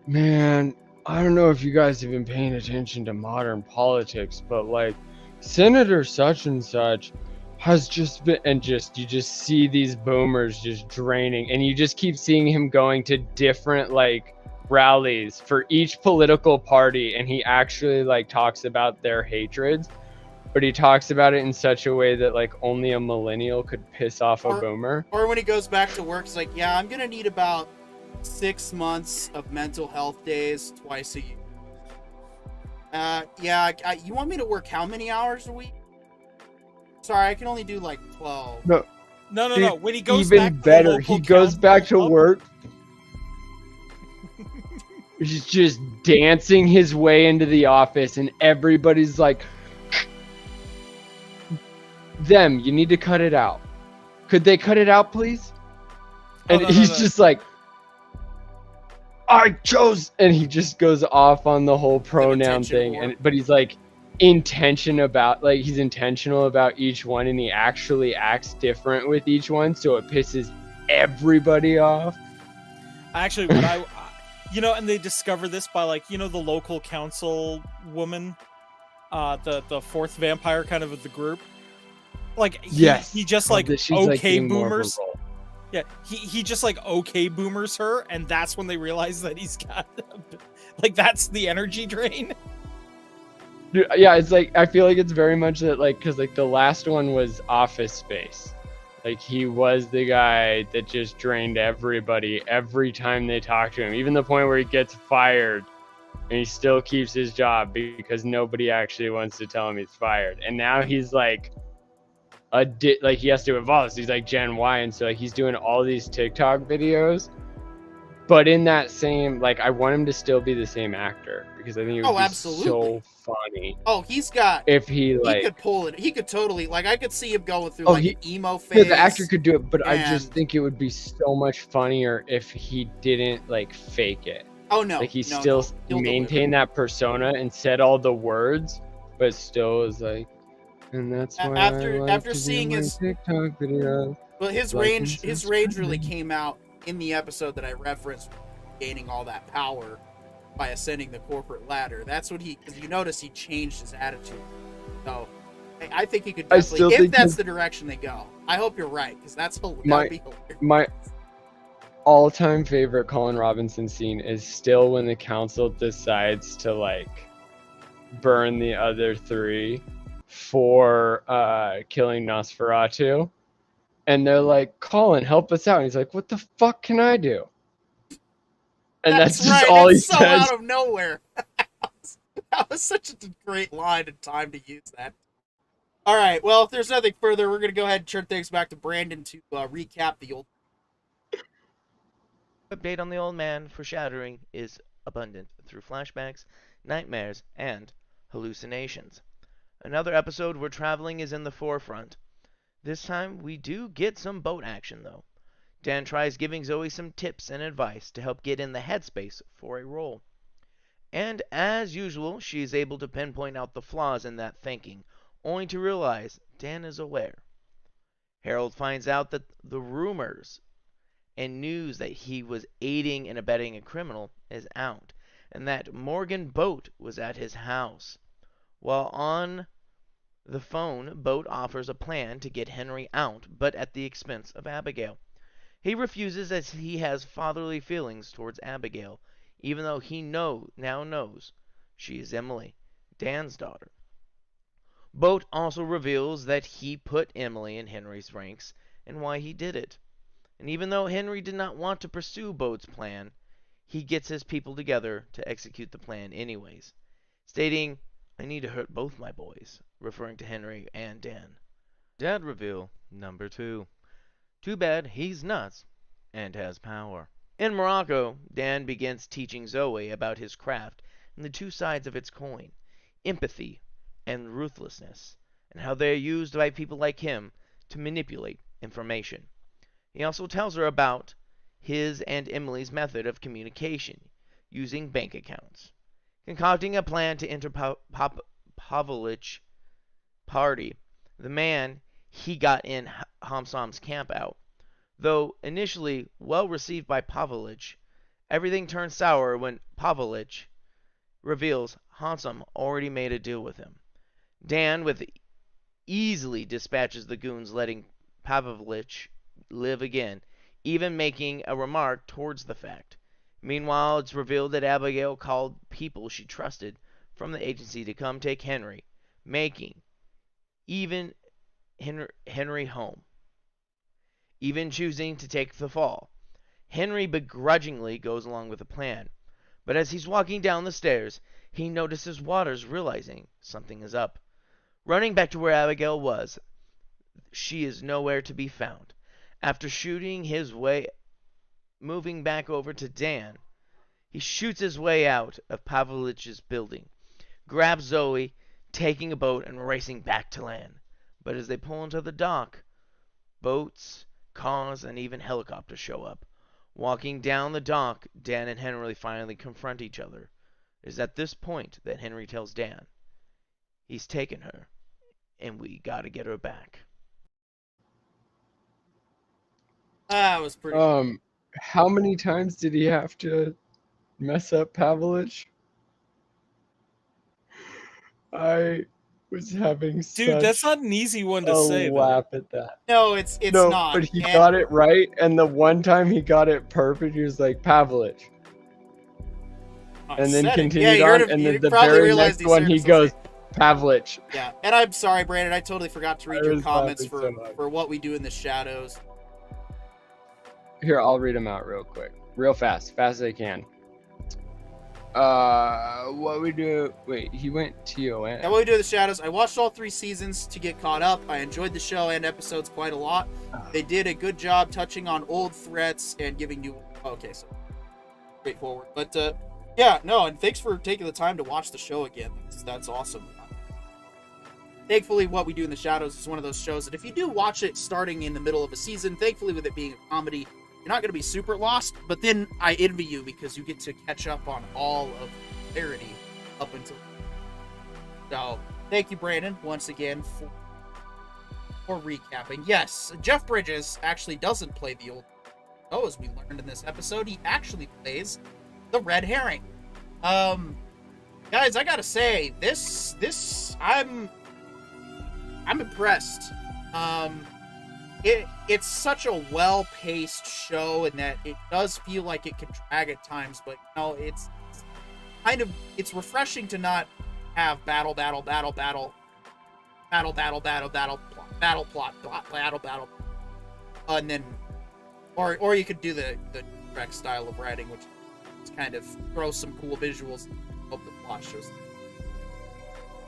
man, I don't know if you guys have been paying attention to modern politics, but like, Senator such and such has just been, and you just see these boomers just draining, and you just keep seeing him going to different like rallies for each political party, and he actually like talks about their hatreds, but he talks about it in such a way that like only a millennial could piss off a boomer. Or when he goes back to work, it's like, yeah, I'm gonna need about 6 months of mental health days twice a year. You want me to work how many hours a week? Sorry, I can only do like 12. No, No. When he goes even back to the better, local he goes back to council- work. He's just dancing his way into the office, and everybody's like, "Them, you need to cut it out. Could they cut it out, please?" Oh, And no, he's no. just like, "I chose," and he just goes off on the whole pronoun attention thing. whore. But he's like, he's intentional about each one, and he actually acts different with each one, so it pisses everybody off. Actually, when and they discover this by like, the local council woman, the fourth vampire kind of the group. like Yes. he just Oh, like that she's, like, okay getting more of a boomers. role. Yeah, he just like okay boomers her, and that's when they realize that he's got like that's the energy drain. Dude, yeah, it's like I feel like it's very much that, like, because like the last one was Office Space, like he was the guy that just drained everybody every time they talk to him, even the point where he gets fired and he still keeps his job because nobody actually wants to tell him he's fired. And now he's like like he has to evolve. So he's like Gen Y, and so like he's doing all these TikTok videos. But in that same, like, I want him to still be the same actor because I think it would be so funny. Oh, he's got. If he could pull it. He could totally, like, I could see him going through an emo phase. Yeah, the actor could do it, but I just think it would be so much funnier if he didn't like fake it. Oh no, like he still maintained that persona and said all the words, but still was like, and that's why after seeing his TikTok video. Well, his range really came out in the episode that I referenced, gaining all that power by ascending the corporate ladder. That's what because you notice he changed his attitude. So I think he could definitely, if that's the direction they go. I hope you're right, because that's hilarious. My all-time favorite Colin Robinson scene is still when the council decides to like burn the other three for killing Nosferatu. And they're like, Colin, help us out. And he's like, what the fuck can I do? And that's just right. All he says. Out of nowhere. That was such a great line and time to use that. All right. Well, if there's nothing further, we're going to go ahead and turn things back to Brandon to recap the old. Update on the old man foreshadowing is abundant through flashbacks, nightmares, and hallucinations. Another episode where traveling is in the forefront. This time, we do get some boat action, though. Dan tries giving Zoe some tips and advice to help get in the headspace for a role. And as usual, she is able to pinpoint out the flaws in that thinking, only to realize Dan is aware. Harold finds out that the rumors and news that he was aiding and abetting a criminal is out, and that Morgan Boat was at his house. While on the phone, Boat offers a plan to get Henry out, but at the expense of Abigail. He refuses as he has fatherly feelings towards Abigail, even though he now knows she is Emily, Dan's daughter. Boat also reveals that he put Emily in Henry's ranks and why he did it. And even though Henry did not want to pursue Boat's plan, he gets his people together to execute the plan anyways, stating, I need to hurt both my boys, referring to Henry and Dan. Dad reveal number 2. Too bad he's nuts and has power. In Morocco, Dan begins teaching Zoe about his craft and the two sides of its coin, empathy and ruthlessness, and how they are used by people like him to manipulate information. He also tells her about his and Emily's method of communication, using bank accounts. Concocting a plan to enter Pavlich's party, the man he got in Hamsam's camp out. Though initially well received by Pavlich, everything turns sour when Pavlich reveals Hamsam already made a deal with him. Dan easily dispatches the goons, letting Pavlich live again, even making a remark towards the fact. Meanwhile, it's revealed that Abigail called people she trusted from the agency to come take Henry, making even Henry home, even choosing to take the fall. Henry begrudgingly goes along with the plan, but as he's walking down the stairs, he notices Waters, realizing something is up. Running back to where Abigail was, she is nowhere to be found. After shooting his way, moving back over to Dan, he shoots his way out of Pavlich's building, grabs Zoe, taking a boat and racing back to land. But as they pull into the dock, boats, cars, and even helicopters show up. Walking down the dock, Dan and Henry finally confront each other. It is at this point that Henry tells Dan, he's taken her, and we gotta get her back. That was pretty. How many times did he have to mess up Pavlich? was having Dude, that's such not an easy one to a say, though. laugh at that. No, it's No, not. but he And- got it right, and the one time he got it perfect, he was like, Pavlich. I And then said it. continued you on, heard of- and you then the probably very realized next one he seriously- goes, Pavlich. Yeah, and I'm sorry, Brandon. I totally forgot to read I your was comments laughing for so much. for what we do in the shadows. Here, I'll read them out real quick. Real fast as I can. What we do... Wait, he went TON. And what we do in the shadows, I watched all 3 seasons to get caught up. I enjoyed the show and episodes quite a lot. They did a good job touching on old threats and giving new... Okay, so straightforward. But, yeah, no, and thanks for taking the time to watch the show again. That's awesome. Thankfully, what we do in the shadows is one of those shows that if you do watch it starting in the middle of a season, thankfully with it being a comedy, you're not going to be super lost, but then I envy you because you get to catch up on all of the clarity up until... So, thank you, Brandon, once again, for recapping. Yes, Jeff Bridges actually doesn't play the old... Oh, as we learned in this episode, he actually plays the red herring. Guys, I gotta say, this, I'm impressed. It's such a well-paced show in that it does feel like it could drag at times, but it's it's refreshing to not have battle, and then, or you could do the correct style of writing, which is kind of throw some cool visuals, hope the plot shows.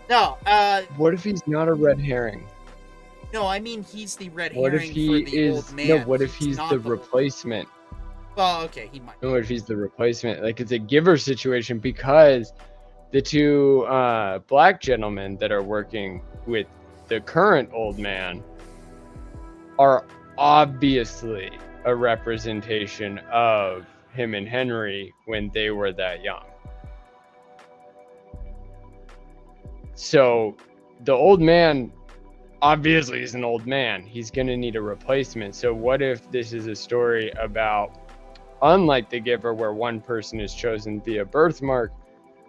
No, What if he's not a red herring? no, I mean he's the red What if herring he for the is... old man. No, what if he's not the replacement? Well, okay, he might. No, what if he's the replacement? Like, it's a giver situation because the 2 black gentlemen that are working with the current old man are obviously a representation of him and Henry when they were that young. So the old man obviously is an old man. He's going to need a replacement. So what if this is a story about, unlike The Giver, where one person is chosen via birthmark,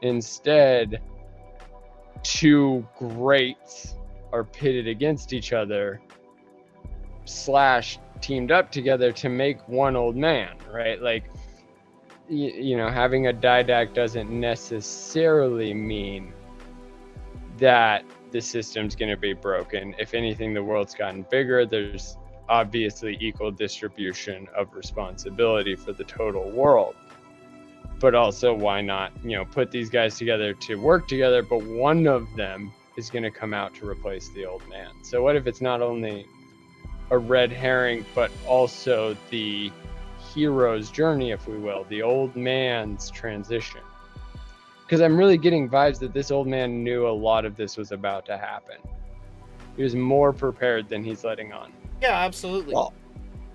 instead 2 greats are pitted against each other / teamed up together to make one old man, right? Like, you know, having a didact doesn't necessarily mean that the system's going to be broken. If anything, the world's gotten bigger. There's obviously equal distribution of responsibility for the total world. But also, why not, put these guys together to work together, but one of them is going to come out to replace the old man. So what if it's not only a red herring, but also the hero's journey, if we will, the old man's transition? Because I'm really getting vibes that this old man knew a lot of this was about to happen. He was more prepared than he's letting on. Yeah, absolutely. Well,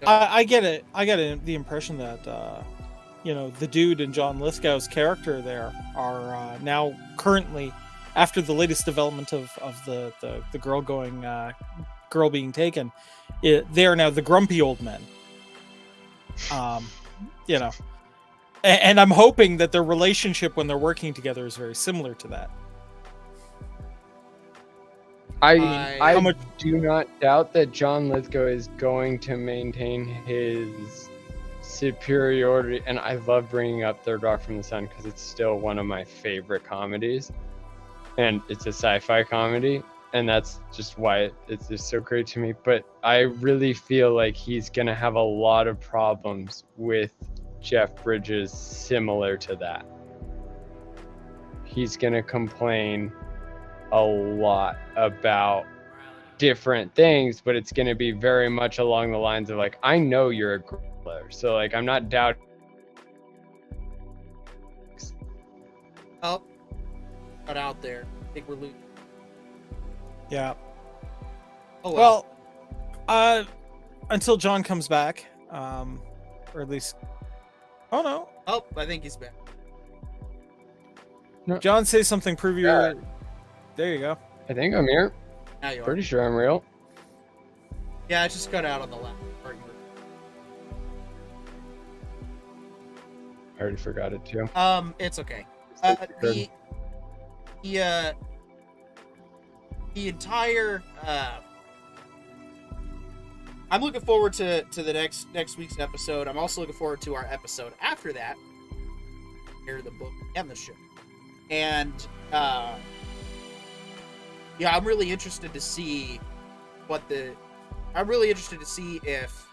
I get it. I get the impression that, the dude and John Lithgow's character there are now currently, after the latest development of the girl being taken, they are now the grumpy old men. And I'm hoping that their relationship when they're working together is very similar to that. I do not doubt that John Lithgow is going to maintain his superiority, and I love bringing up Third Rock from the Sun because it's still one of my favorite comedies, and it's a sci-fi comedy, and that's just why it's just so great to me. But I really feel like he's gonna have a lot of problems with Jeff Bridges similar to that. He's gonna complain a lot about different things, but it's gonna be very much along the lines of like, I know you're a griller, so like I'm not doubting. Oh, cut out there. I think we're losing. Yeah. Oh well, until John comes back, or at least. Oh no! Oh, I think he's back. No. John, say something. Prove your. There you go. I think I'm here. Now you are. Pretty sure I'm real. Yeah, I just cut out on the last part. I already forgot it too. It's okay. the entire. I'm looking forward to the next week's episode. I'm also looking forward to our episode after that. Hear the book and the show, and yeah, I'm really interested to see I'm really interested to see if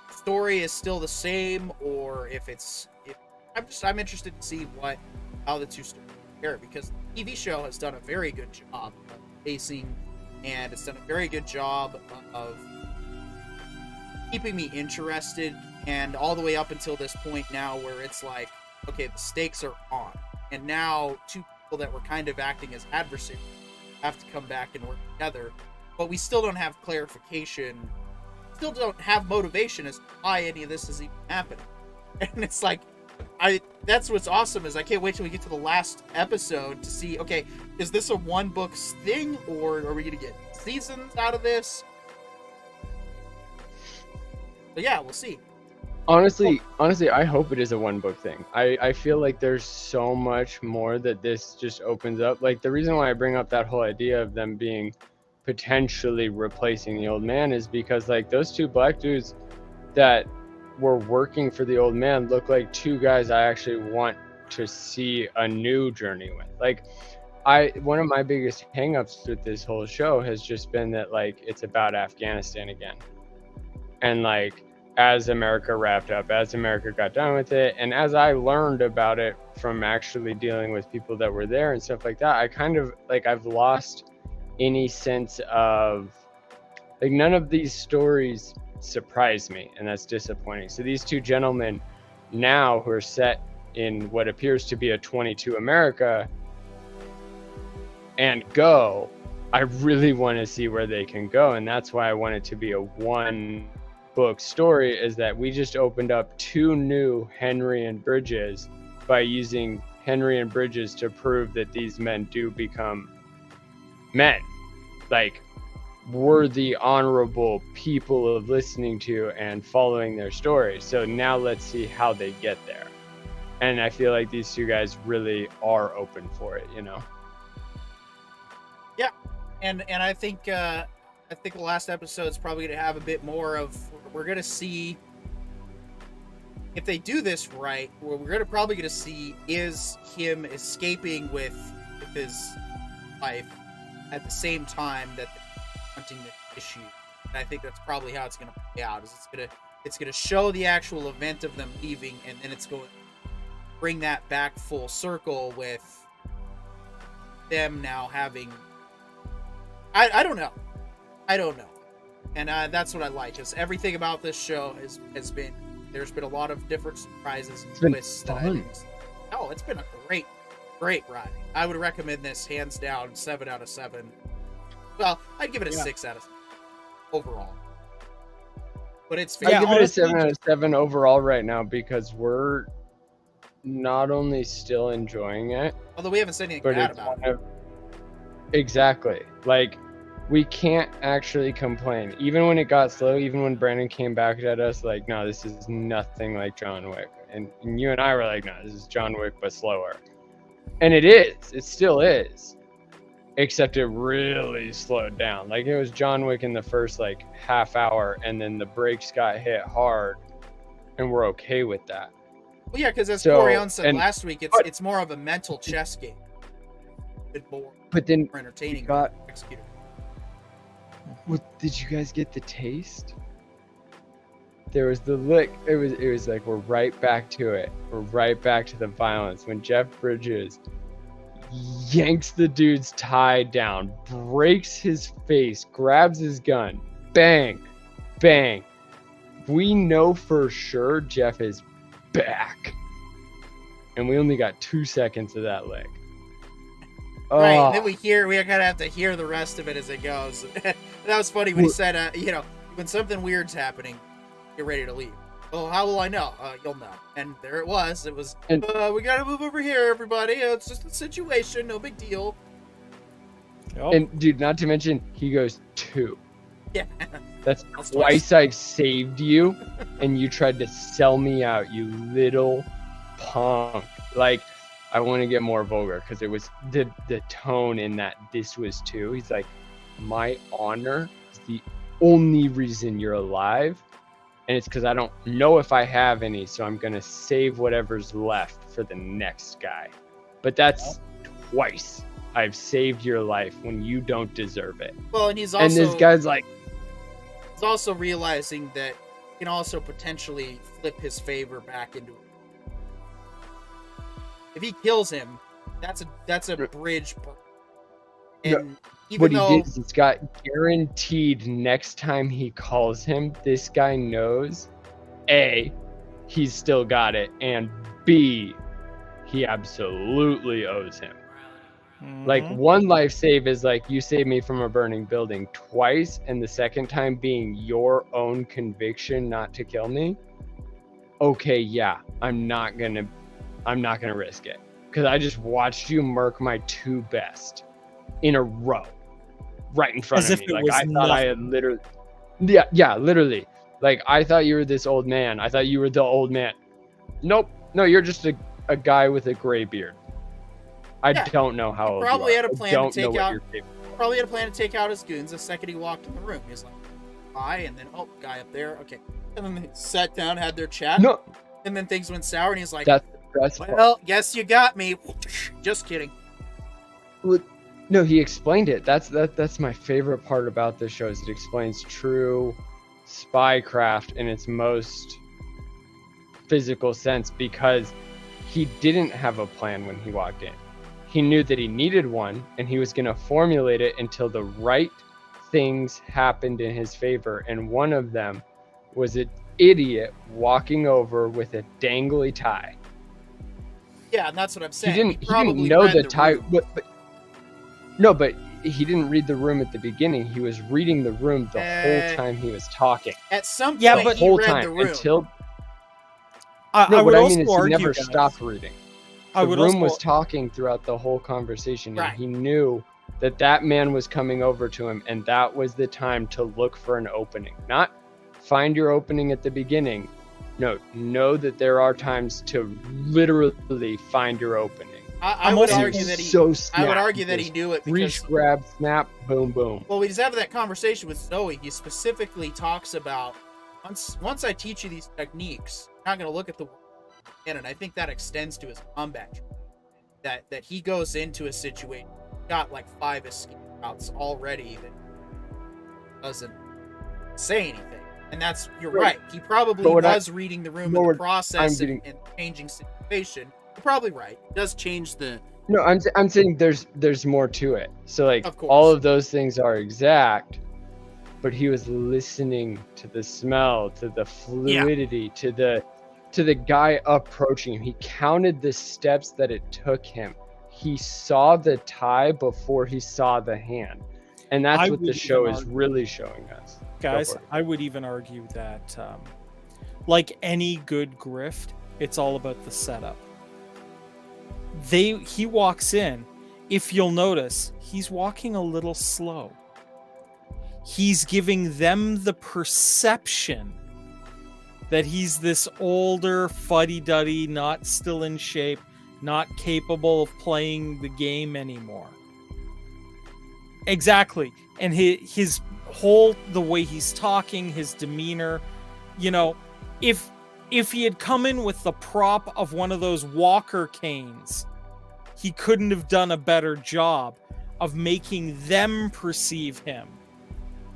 the story is still the same or if I'm interested to see how the two stories compare, because the TV show has done a very good job of pacing, and it's done a very good job of keeping me interested, and all the way up until this point now where it's like, okay, the stakes are on, and now two people that were kind of acting as adversaries have to come back and work together, but we still don't have clarification, still don't have motivation as to why any of this is even happening. And it's like, that's what's awesome, is I can't wait till we get to the last episode to see, okay, is this a one book thing, or are we gonna get seasons out of this? But yeah, we'll see. Honestly, I hope it is a one book thing. I feel like there's so much more that this just opens up. Like, the reason why I bring up that whole idea of them being potentially replacing the old man is because, like, those two black dudes that were working for the old man look like two guys I actually want to see a new journey with. Like, one of my biggest hangups with this whole show has just been that, like, it's about Afghanistan again. And, like, as America wrapped up, as America got done with it, and as I learned about it from actually dealing with people that were there and stuff like that, I kind of, like, I've lost any sense of, like, none of these stories surprise me, and that's disappointing. So these two gentlemen now who are set in what appears to be a 22 America and go, I really want to see where they can go, and that's why I want it to be a one book story, is that we just opened up two new Henry and Bridges by using Henry and Bridges to prove that these men do become men, like worthy, honorable people of listening to and following their story. So now let's see how they get there. And I feel like these two guys really are open for it, you know? Yeah, and I think the last episode is probably going to have a bit more of, we're going to see if they do this right. What we're probably going to see is him escaping with his life at the same time that they're hunting the issue. And I think that's probably how it's going to play out. Is it's going to show the actual event of them leaving, and then it's going to bring that back full circle with them now having. I don't know. And that's what I like, is everything about this show has been, there's been a lot of different surprises and twists. Oh, it's been a great ride. I would recommend this hands down, 7 out of 7. Well, I'd give it a 6 out of 7 overall. But it's I give it a 7 out of 7 overall right now, because we're not only still enjoying it, although we haven't said anything bad about it. Exactly. Like, we can't actually complain. Even when it got slow, even when Brandon came back at us like, no, this is nothing like John Wick. And you and I were like, no, this is John Wick, but slower. And it is. It still is. Except it really slowed down. Like, it was John Wick in the first, like, half hour, and then the brakes got hit hard, and we're okay with that. Well, yeah, because as Corian said last week, it's more of a mental chess game. But then more entertaining. Executed. What, did you guys get the taste? There was the lick. It was like, we're right back to it. We're right back to the violence. When Jeff Bridges yanks the dude's tie down, breaks his face, grabs his gun, bang, bang. We know for sure Jeff is back. And we only got 2 seconds of that lick. Right, and then we kind of have to hear the rest of it as it goes. That was funny when he said, when something weird's happening, get ready to leave. Oh, how will I know? You'll know. And there it was. It was, we gotta move over here, everybody. It's just a situation, no big deal. Yep. And dude, not to mention, he goes 2. Yeah. That's twice I've saved you, and you tried to sell me out, you little punk. Like, I want to get more vulgar, because it was the tone in that this was 2. He's like, my honor is the only reason you're alive, and it's because I don't know if I have any, so I'm gonna save whatever's left for the next guy. But that's twice I've saved your life when you don't deserve it. Well, and he's also, And this guy's like, he's also realizing that he can also potentially flip his favor back into it. If he kills him, that's a bridge. And even what he though did is he's got guaranteed next time he calls him, this guy knows, A, he's still got it, and B, he absolutely owes him. Like, one life save is like, you saved me from a burning building twice, and the second time being your own conviction not to kill me. Okay, yeah, I'm not gonna risk it, because I just watched you murk my 2 best in a row, right in front As of if me. it Like, was I thought I had literally, yeah, literally. Like, I thought you were this old man. I thought you were the old man. Nope, no, you're just a guy with a gray beard. I don't know how old probably you are. had a plan I don't to know take what out. you're capable of. Probably had a plan to take out his goons the second he walked in the room. He's like, "Hi," and then guy up there, okay, and then they sat down, had their chat, No, and then things went sour, and he's like, that's the best part. "Well, guess you got me." Just kidding. No, he explained it. That's my favorite part about this show, is it explains true spycraft in its most physical sense, because he didn't have a plan when he walked in. He knew that he needed one, and he was going to formulate it until the right things happened in his favor, and one of them was an idiot walking over with a dangly tie. Yeah, and that's what I'm saying. He didn't know the tie, room. but he didn't read the room at the beginning. He was reading the room the whole time he was talking. At some point, Yeah, but he whole read time the room. until I would what I also mean is he argue, never guys, stopped reading. I The would room also, was talking throughout the whole conversation, Right. and he knew that man was coming over to him, and that was the time to look for an opening. Not find your opening at the beginning. No, know that there are times to literally find your opening. I would also argue that he. so I would argue that he knew it because. reach, grab, snap, boom, boom. Well, he's having that conversation with Zoe. He specifically talks about once I teach you these techniques, you're not going to look at the world again. And I think that extends to his combat. That he goes into a situation, got like 5 escape routes already that doesn't say anything. And that's, you're right. He probably was reading the room in the process and changing situation. You're probably right. It does change the. No, I'm saying there's more to it. So like Of course. all of those things are exact, but he was listening to the smell, to the fluidity, to the guy approaching him. He counted the steps that it took him. He saw the tie before he saw the hand. And that's what the show is really showing us. guys, I would even argue that like any good grift, it's all about the setup. He walks in, if you'll notice, he's walking a little slow. He's giving them the perception that he's this older fuddy-duddy, not still in shape, not capable of playing the game anymore. Exactly. And his whole, the way he's talking, his demeanor, you know, if he had come in with the prop of one of those walker canes, he couldn't have done a better job of making them perceive him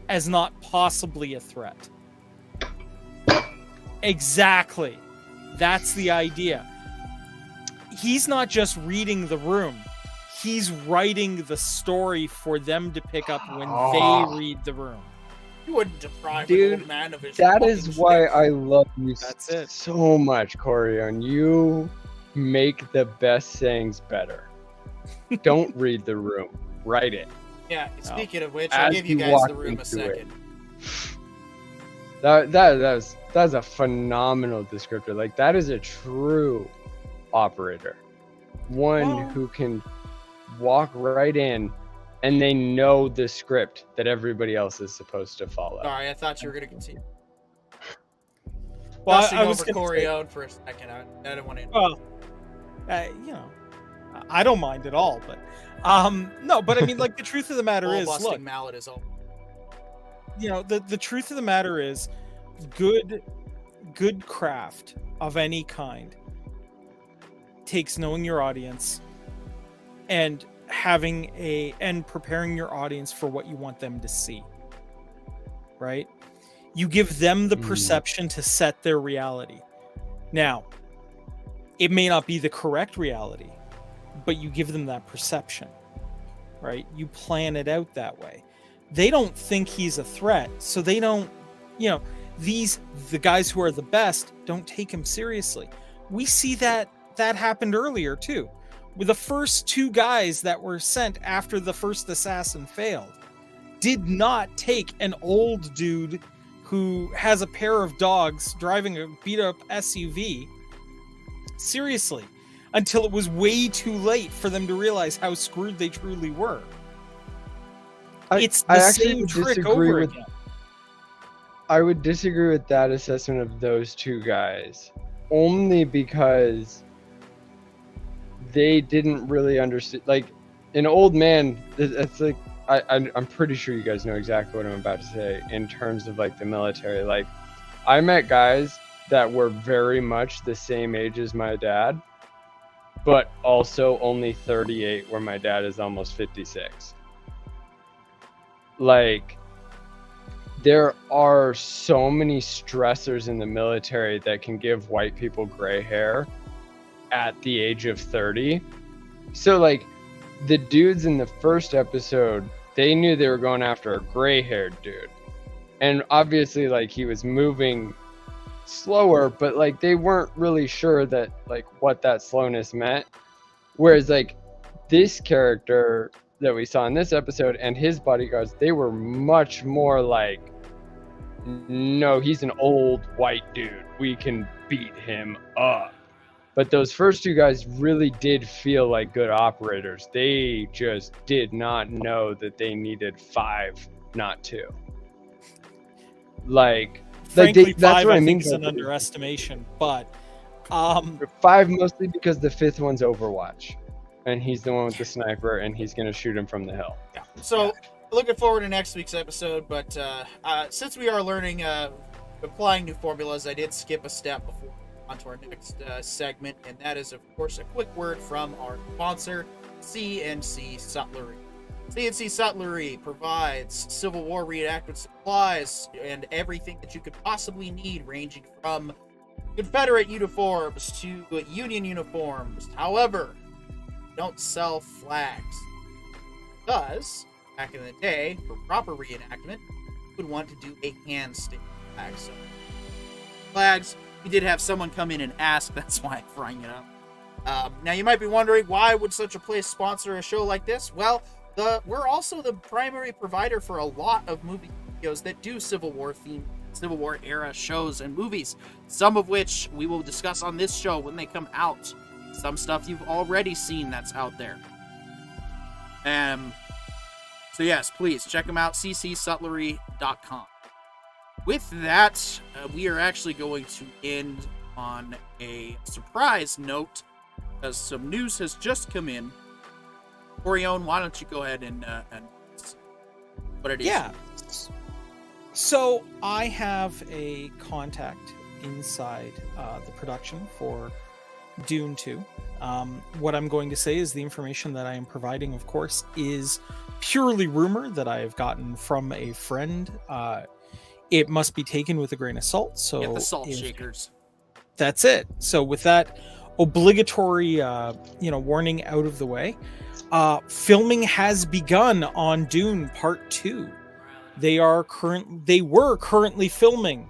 as not possibly a threat. Exactly. That's the idea. He's not just reading the room. He's writing the story for them to pick up when they read the room. You wouldn't deprive Dude, an old man of his that fucking is why shit. I love you That's it. so much, Corion. You make the best sayings better. Don't read the room. Write it. Yeah, speaking of which, As I'll give you you guys walk the room a into it. second. That's a phenomenal descriptor. Like, that is a true operator. One who can walk right in and they know the script that everybody else is supposed to follow. Sorry, I thought you were going to continue. Well, Gushing I was over gonna say, Corion for a second. I didn't want to. well, you know, I don't mind at all, but no, but I mean, like, the truth of the matter is, Ball-busting look, mallet is all. you know, the truth of the matter is, good craft of any kind takes knowing your audience and preparing your audience for what you want them to see. Right? You give them the perception to set their reality. Now, it may not be the correct reality, but you give them that perception. Right? You plan it out that way. They don't think he's a threat, so they don't, you know, the guys who are the best don't take him seriously. We see that happened earlier too, with the first 2 guys that were sent after the first assassin failed did not take an old dude who has a pair of dogs driving a beat up SUV seriously until it was way too late for them to realize how screwed they truly were. It's the same trick over again. I would disagree with that assessment of those 2 guys, only because they didn't really understand. Like, an old man, it's like, I'm pretty sure you guys know exactly what I'm about to say in terms of like the military. Like, I met guys that were very much the same age as my dad, but also only 38, where my dad is almost 56. Like, there are so many stressors in the military that can give white people gray hair at the age of 30. So, like, the dudes in the first episode, they knew they were going after a gray-haired dude. And obviously, like, he was moving slower, but, like, they weren't really sure that, like, what that slowness meant. Whereas, like, this character that we saw in this episode and his bodyguards, they were much more like, no, he's an old white dude. We can beat him up. But those first 2 guys really did feel like good operators. They just did not know that they needed 5, not 2. Like, frankly, that's 5 what I I mean think is an underestimation, but 5 mostly because the 5th one's Overwatch, and he's the one with the sniper, and he's gonna shoot him from the hill. Yeah. So, looking forward to next week's episode, but since we are learning, applying new formulas, I did skip a step before onto our next segment, and that is, of course, a quick word from our sponsor, ccsutlery. ccsutlery provides Civil War reenactment supplies and everything that you could possibly need, ranging from Confederate uniforms to Union uniforms. However, don't sell flags, because back in the day, for proper reenactment, you would want to do a hand-stitched flag. So, flags, we did have someone come in and ask, that's why I'm frying it up. Now, you might be wondering, why would such a place sponsor a show like this? Well, we're also the primary provider for a lot of movie studios that do Civil War themed, Civil War era shows and movies, some of which we will discuss on this show when they come out. Some stuff you've already seen that's out there. So yes, please check them out, ccsutlery.com. With that, we are actually going to end on a surprise note, as some news has just come in. Orion, why don't you go ahead and what it is? Yeah. So I have a contact inside the production for Dune 2. What I'm going to say is the information that I am providing, of course, is purely rumor that I have gotten from a friend. It must be taken with a grain of salt. So get the salt shakers. That's it. So with that obligatory, warning out of the way, filming has begun on Dune Part 2. They were currently filming.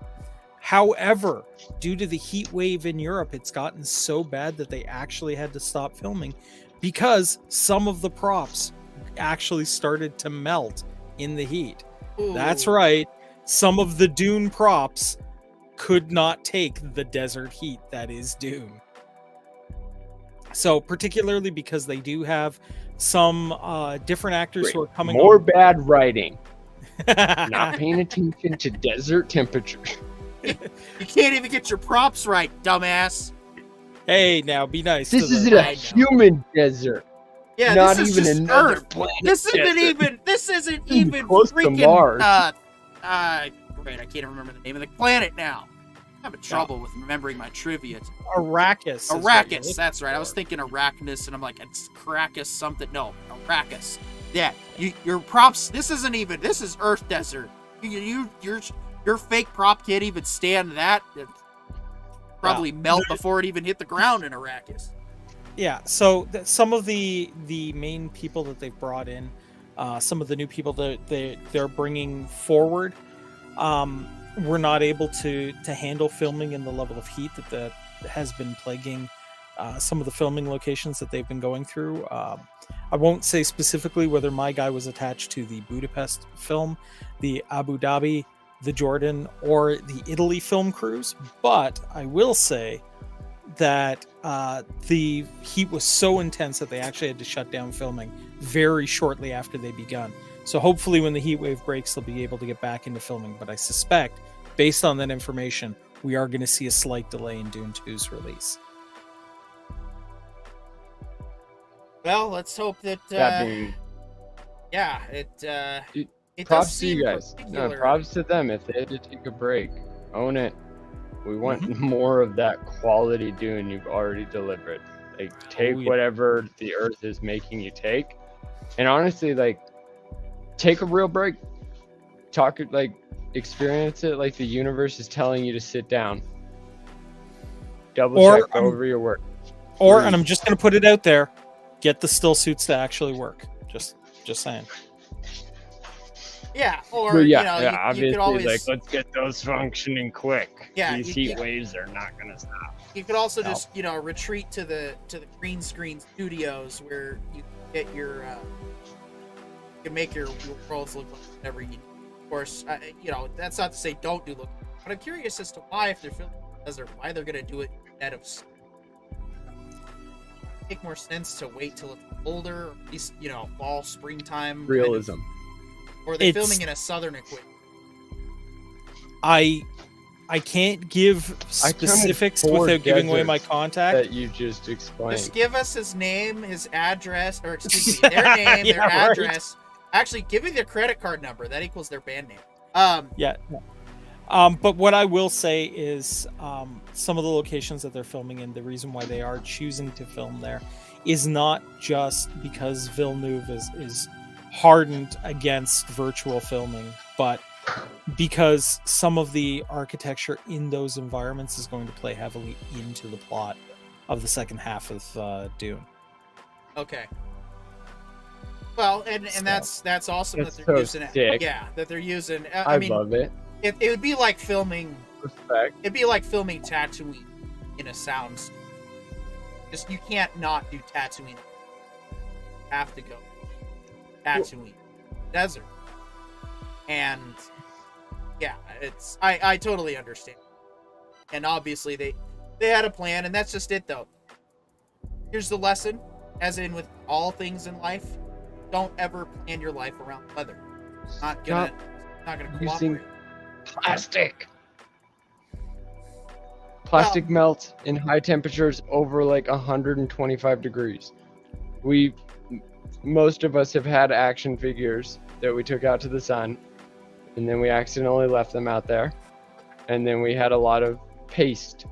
However, due to the heat wave in Europe, it's gotten so bad that they actually had to stop filming because some of the props actually started to melt in the heat. Ooh. That's right. Some of the Dune props could not take the desert heat that is Dune. So particularly because they do have some different actors who are coming more on. Bad writing. Not paying attention to desert temperatures. You can't even get your props right, dumbass. Hey, now be nice. This to isn't the... a human desert. Yeah, Not this is even just another Earth. planet This isn't desert. even. This isn't Even even close to freaking. Mars. Great, I can't remember the name of the planet now. I'm having trouble with remembering my trivia. Arrakis. is what you're Arrakis, looking that's right. I for. was thinking Arachnus, and I'm like, it's Caracas something. No, Arrakis. Yeah, your props. This isn't even. This is Earth desert. Your fake prop can't even stand that. It'd probably melt before it even hit the ground in Arrakis. Yeah, so some of the main people that they've brought in, some of the new people that they're bringing forward, were not able to handle filming in the level of heat that has been plaguing some of the filming locations that they've been going through. I won't say specifically whether my guy was attached to the Budapest film, the Abu Dhabi, the Jordan, or the Italy film crews, but I will say that the heat was so intense that they actually had to shut down filming very shortly after they begun. So hopefully when the heat wave breaks, they'll be able to get back into filming. But I suspect, based on that information, we are going to see a slight delay in Dune 2's release. Well, let's hope that. Yeah, it Props does to you seem guys. No, particular. props to them if they had to take a break. Own it. We want more of that quality Dune you've already delivered. Like, take whatever the Earth is making you take, and honestly, like, take a real break. Talk it, like, experience it like the universe is telling you to sit down. Double check over your work. Or, and I'm just going to put it out there, get the still suits to actually work. Just saying. Yeah, or Well, yeah, you obviously, could always like, let's get those functioning quick. Yeah, These heat waves are not gonna stop. You could also just retreat to the green screen studios where you get your you can make your worlds look like whatever you need. Of course, that's not to say don't do look, but I'm curious as to why, if they're filming in the desert, why they're gonna do it instead of make more sense to wait till it's colder, or at least fall, springtime. Realism. Or they're filming in a southern equipment. I can't give specifics without giving away my contact. That you just explained. Just give us his name, his address, or excuse me, their name, their address. Right. Actually, give me their credit card number. That equals their band name. But what I will say is some of the locations that they're filming in, the reason why they are choosing to film there is not just because Villeneuve is hardened against virtual filming, but because some of the architecture in those environments is going to play heavily into the plot of the second half of Dune. Okay. Well, and that's awesome that they're using it. Yeah, that they're using. I mean, love it. It would be like filming. Respect. It'd be like filming Tatooine in a sound studio. Just you can't not do Tatooine. You have to go Tatooine, desert, and yeah, it's I totally understand. And obviously they had a plan, and that's just it though. Here's the lesson, as in with all things in life, don't ever plan your life around weather. It's not gonna cooperate. Plastic melts in high temperatures over like 125 degrees. Most of us have had action figures that we took out to the sun, and then we accidentally left them out there, and then we had a lot of paste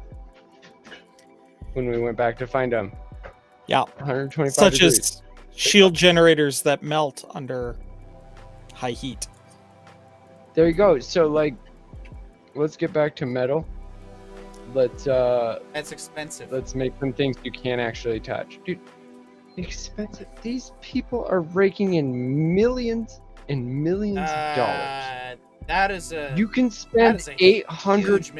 when we went back to find them. Yeah, 125 such degrees. as shield generators that melt under high heat. There you go. So, like, let's get back to metal. That's expensive. Let's make some things you can't actually touch, dude. Expensive. These people are raking in millions and millions of dollars. That is a. You can spend 800.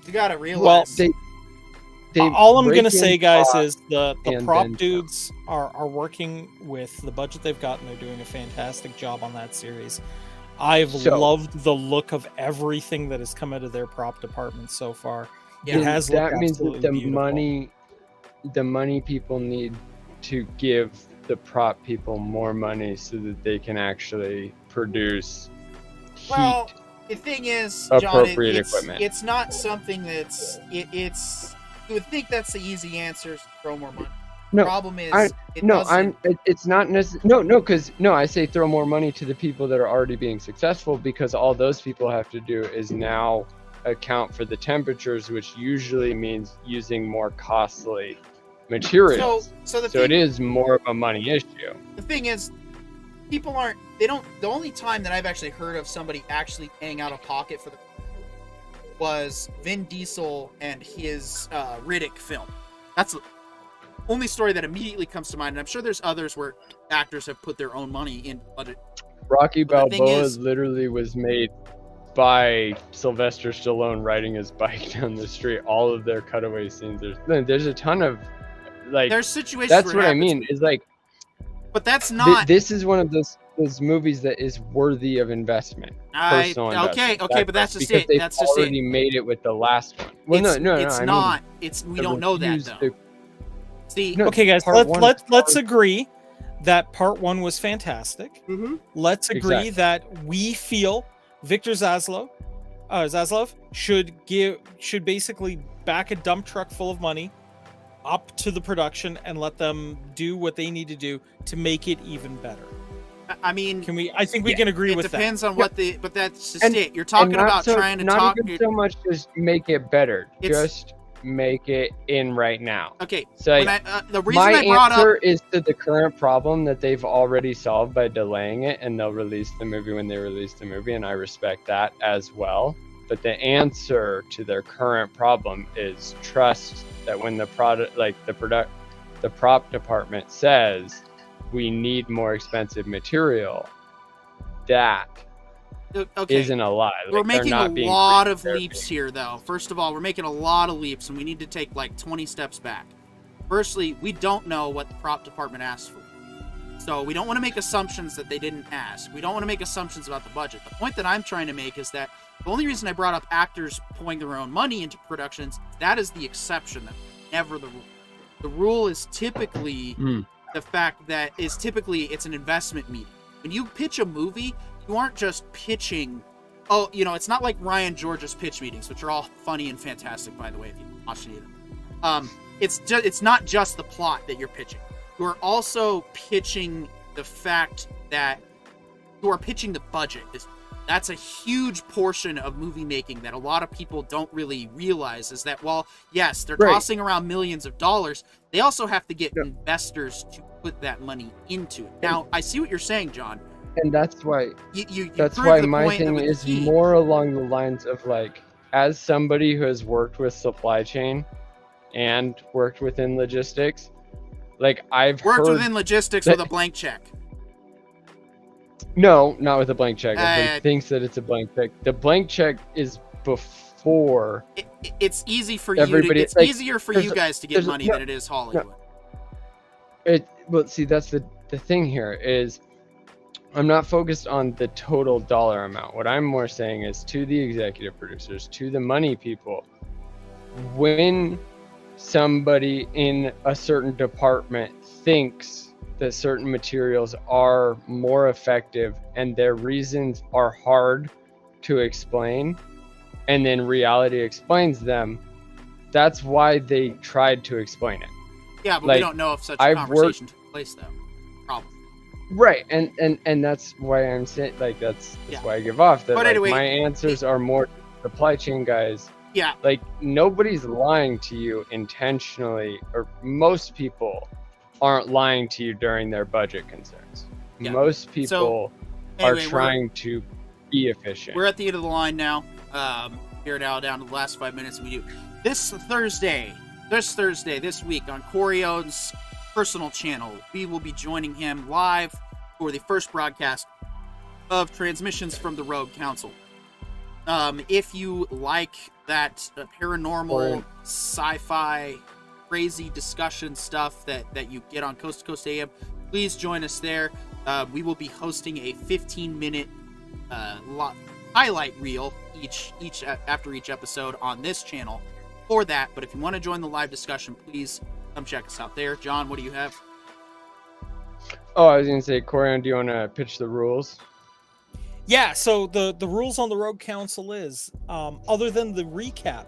You gotta realize. Well, they all I'm gonna say, guys, is the prop then dudes are working with the budget they've got, and they're doing a fantastic job on that series. I've loved the look of everything that has come out of their prop department so far. Yeah. It has that means that the money people need to give the prop people more money so that they can actually produce heat The thing is, John, appropriate equipment. it's not something that's it's. You would think that's the easy answer: throw more money. No, The problem is, it's not necessary. No, I say throw more money to the people that are already being successful, because all those people have to do is now account for the temperatures, which usually means using more costly materials. So it is more of a money issue. The thing is, people aren't. They don't. The only time that I've actually heard of somebody actually paying out of pocket for the was Vin Diesel and his Riddick film. That's the only story that immediately comes to mind. And I'm sure there's others where actors have put their own money in. Rocky Balboa literally was made by Sylvester Stallone riding his bike down the street. All of their cutaway scenes. There's a ton of there's situations. That's what I mean. Is but that's not. This is one of those movies that is worthy of investment. Okay, but that's just it. That's just it. They already made it with the last one. Well, no. It's not. We don't know that though. Okay, guys. Let's agree that part 1 was fantastic. Mm-hmm. Let's agree that we feel Victor Zaslav should basically back a dump truck full of money up to the production and let them do what they need to do to make it even better. I mean, can we? I think we can agree with that. It depends on what but that's just it. You're talking about trying to not even so much just make it better, just make it in right now. Okay. So the reason I brought answer is to the current problem that they've already solved by delaying it, and they'll release the movie when they release the movie, and I respect that as well. But the answer to their current problem is trust that when the prop department says we need more expensive material, that isn't a lie. We're making a lot of leaps here, though. First of all, we're making a lot of leaps, and we need to take like 20 steps back. Firstly, we don't know what the prop department asked for. So we don't want to make assumptions that they didn't ask. We don't want to make assumptions about the budget. The point that I'm trying to make is that the only reason I brought up actors pouring their own money into productions, that is the exception, that's never the rule. The rule is typically the fact that it's an investment meeting. When you pitch a movie, you aren't just pitching. It's not like Ryan George's pitch meetings, which are all funny and fantastic, by the way, if you watch any of them. It's not just the plot that you're pitching. You are also pitching the fact that you are pitching the budget. That's a huge portion of movie making that a lot of people don't really realize, is that while, yes, they're tossing around millions of dollars, they also have to get investors to put that money into it. Now, I see what you're saying, John. And that's why that's why my thing is more along the lines of as somebody who has worked with supply chain and worked within logistics, I've worked within logistics with a blank check. No, not with a blank check. Everybody thinks that it's a blank check. The blank check is before. It's easy for you. It's easier for you guys to get money than it is Hollywood. See, that's the thing here is, I'm not focused on the total dollar amount. What I'm more saying is to the executive producers, to the money people, when somebody in a certain department thinks that certain materials are more effective and their reasons are hard to explain, and then reality explains them, that's why they tried to explain it. Yeah, but we don't know if such a conversation took place, though. Problem. Right, and that's why I'm saying, that's why I give off that. But anyway, my answers are more supply chain guys. Yeah. Nobody's lying to you intentionally, or most people aren't lying to you during their budget concerns. Yeah. Most people are trying to be efficient. We're at the end of the line now. Here now, down to the last 5 minutes. We do this Thursday, this week on Corio's personal channel. We will be joining him live for the first broadcast of Transmissions from the Rogue Council. If you like that paranormal, sci-fi, crazy discussion stuff that you get on Coast to Coast AM, please join us there. We will be hosting a 15-minute highlight reel after each episode on this channel for that. But if you want to join the live discussion, please come check us out there. John, what do you have? Oh, I was going to say, Corian, do you want to pitch the rules? Yeah, so the rules on the Rogue Council is, other than the recap,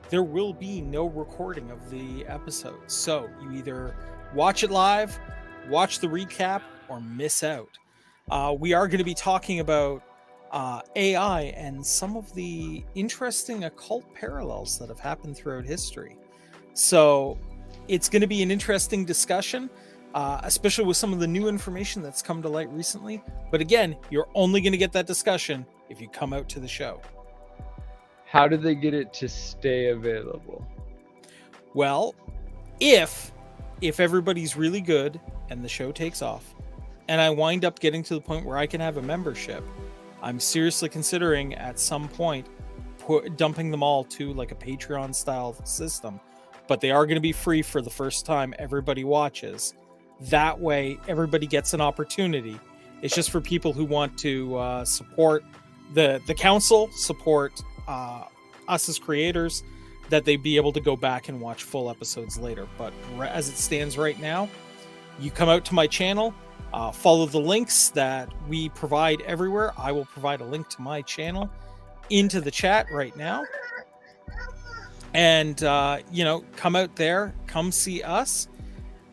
there will be no recording of the episode. So you either watch it live, watch the recap, or miss out. We are going to be talking about AI and some of the interesting occult parallels that have happened throughout history. So it's going to be an interesting discussion, especially with some of the new information that's come to light recently. But again, you're only going to get that discussion if you come out to the show. How do they get it to stay available? Well, if everybody's really good and the show takes off, and I wind up getting to the point where I can have a membership, I'm seriously considering at some point dumping them all to like a Patreon style system. But they are going to be free for the first time everybody watches. That way, everybody gets an opportunity. It's just for people who want to support the council, support us as creators, that they be able to go back and watch full episodes later. But as it stands right now, you come out to my channel, follow the links that we provide everywhere. I will provide a link to my channel into the chat right now. And, come out there, come see us,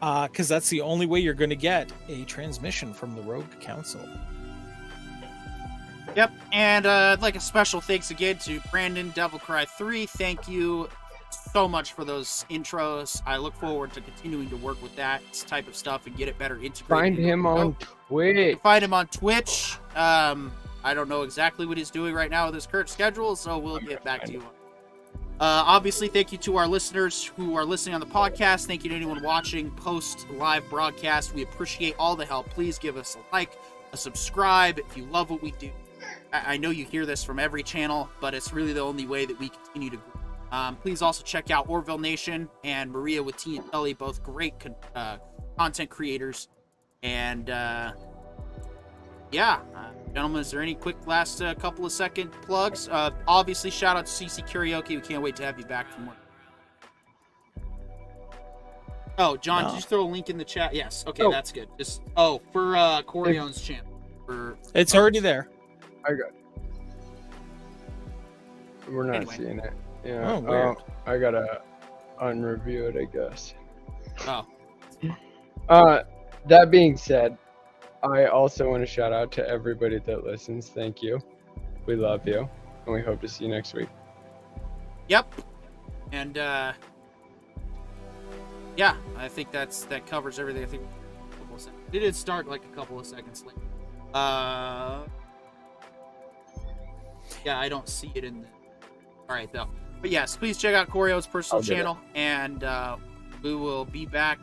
because that's the only way you're going to get a transmission from the Rogue Council. Yep, and I'd like a special thanks again to Brandon Devilcry3. Thank you so much for those intros. I look forward to continuing to work with that type of stuff and get it better integrated. Find him on Twitch. You can find him on Twitch. I don't know exactly what he's doing right now with his current schedule, so we'll get back to you on it. Obviously, thank you to our listeners who are listening on the podcast. Thank you to anyone watching post-live broadcast. We appreciate all the help. Please give us a like, a subscribe if you love what we do. I know you hear this from every channel, but it's really the only way that we continue to grow. Please also check out Orville Nation and Maria with T and Tully, both great content creators. And gentlemen, is there any quick last couple of second plugs? Obviously, shout out to CC Karaoke. We can't wait to have you back from work. Oh, John, did you throw a link in the chat? Yes. Okay, that's good. For Corione's channel. It's already there. We're not seeing it. Yeah. Oh, weird. I gotta unreview it, I guess. Oh. That being said, I also want to shout out to everybody that listens. Thank you. We love you, and we hope to see you next week. Yep. And I think that covers everything. I think a couple of seconds. It did start like a couple of seconds late. I don't see it in the. All right, though. But yes, please check out Corio's personal channel, and we will be back.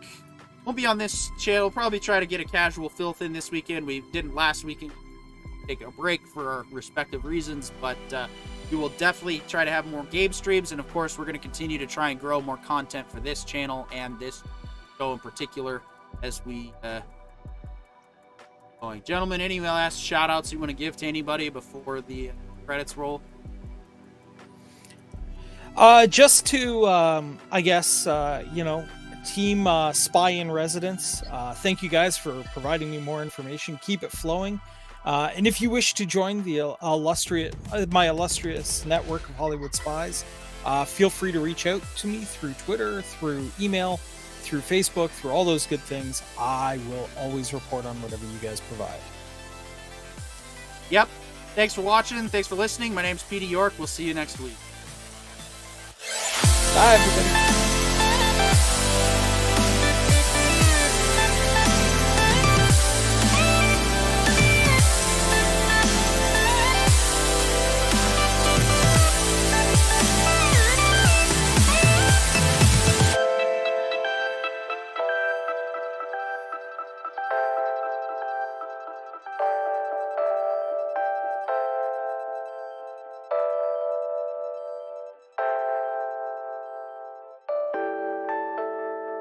Won't be on this channel. Probably try to get a casual filth in this weekend. We didn't last weekend. Take a break for our respective reasons, but we will definitely try to have more game streams, and of course, we're going to continue to try and grow more content for this channel and this show in particular as we. Gentlemen, any last shout outs you want to give to anybody before the credits roll? Just to, Team Spy in Residence, thank you guys for providing me more information. Keep it flowing. And if you wish to join the my illustrious network of Hollywood spies, feel free to reach out to me through Twitter, through email, through Facebook, through all those good things. I will always report on whatever you guys provide. Yep. Thanks for watching. Thanks for listening. My name's Petey York. We'll see you next week. Bye, everybody.